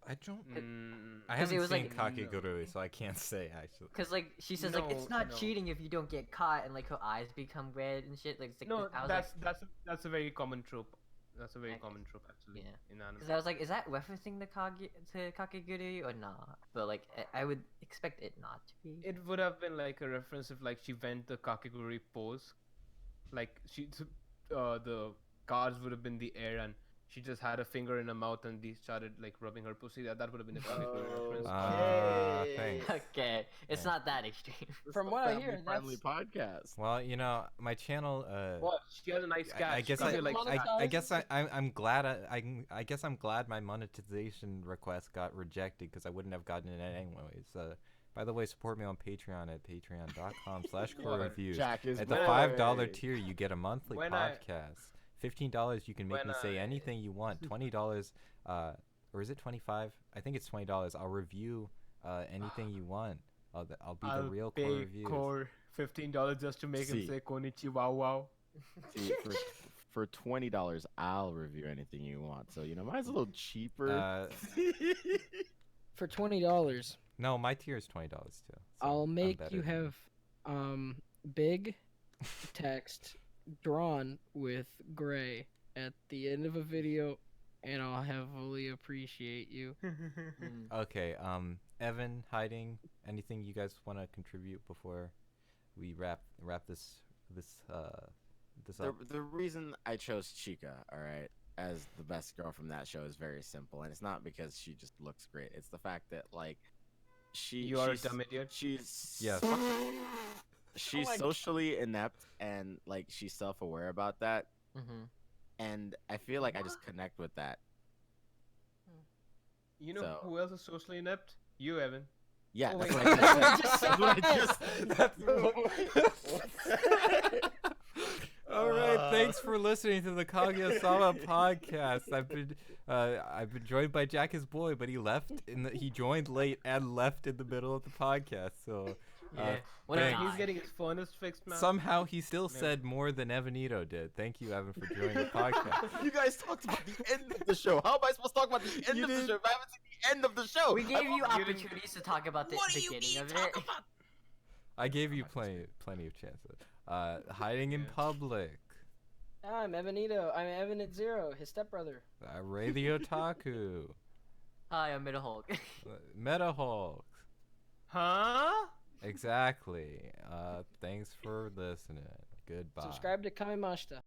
I don't. Mm, I 'Cause it haven't was, seen like- Kakegurui, so I can't say actually. Cause like she says like it's No, not no. cheating if you don't get caught, and like her eyes become red and shit. Like, it's, like no, I was like, that's a very common trope. That's a very Okay. common trope actually. Yeah. In anime. cause I was like, is that referencing the Kakegurui or not? But like I would expect it not to be. It would have been like a reference if like she went the Kakegurui pose, like the cards would have been the air and she just had a finger in her mouth and they started like rubbing her pussy. That would have been a Kakegurui reference. Thanks. Okay, it's Yeah. not that extreme. From what I hear, friendly podcast. Well, you know, my channel. What? She has a nice catch. I guess Kaguya likes monetize? I guess I'm glad I guess I'm glad my monetization request got rejected, because I wouldn't have gotten it anyways. By the way, support me on Patreon at patreon.com/core-reviews. Jack is At the back. $5 tier, you get a monthly When I- podcast. $15, you can make when me say I- anything you want. $20, or is it 25? I think it's $20. I'll review anything you want. I'll be the real core pay reviews. Core $15 just to make him See. say Konichi wow wow. See, for $20, I'll review anything you want. So mine's a little cheaper. for $20, No, my tier is $20 too. so I'll I'm make better you than have big text drawn with gray at the end of a video, and I'll heavily appreciate you. Mm. Okay, Evan, Hiding, anything you guys want to contribute before we wrap this up? The reason I chose Chica, all right, as the best girl from that show is very simple, and it's not because she just looks great. It's the fact that like You are a she's, dumb idiot. She's Yes. she's socially inept, and like she's self-aware about that, Mhm. and I feel like I just connect with that. You know So- who else is socially inept? You, Evan. Yeah, Oh, that's wait. what I just Just said. That's what I just said. All right, thanks for listening to the Kaguya-sama podcast. I've been joined by Jack, his boy, but he he joined late and left in the middle of the podcast. So Yeah. What a thanks. guy. He's getting his furnace fixed, man. somehow he still Yeah. said more than Anito did. Thank you, Evan, for joining the podcast. You guys talked about the end of the show. How am I supposed to talk about the end You of the did. show if I haven't seen the end of the show? We gave you didn't- opportunities to talk about the beginning of it. I gave you plenty of chances. Hiding in Yeah. public. I'm Evanito. I'm Evan at Zero, his stepbrother. Radio Taku. Hi, I'm Middle Hulk. Meta Hulk. Huh? Exactly. Thanks for listening. Goodbye. Subscribe to Kamimashita.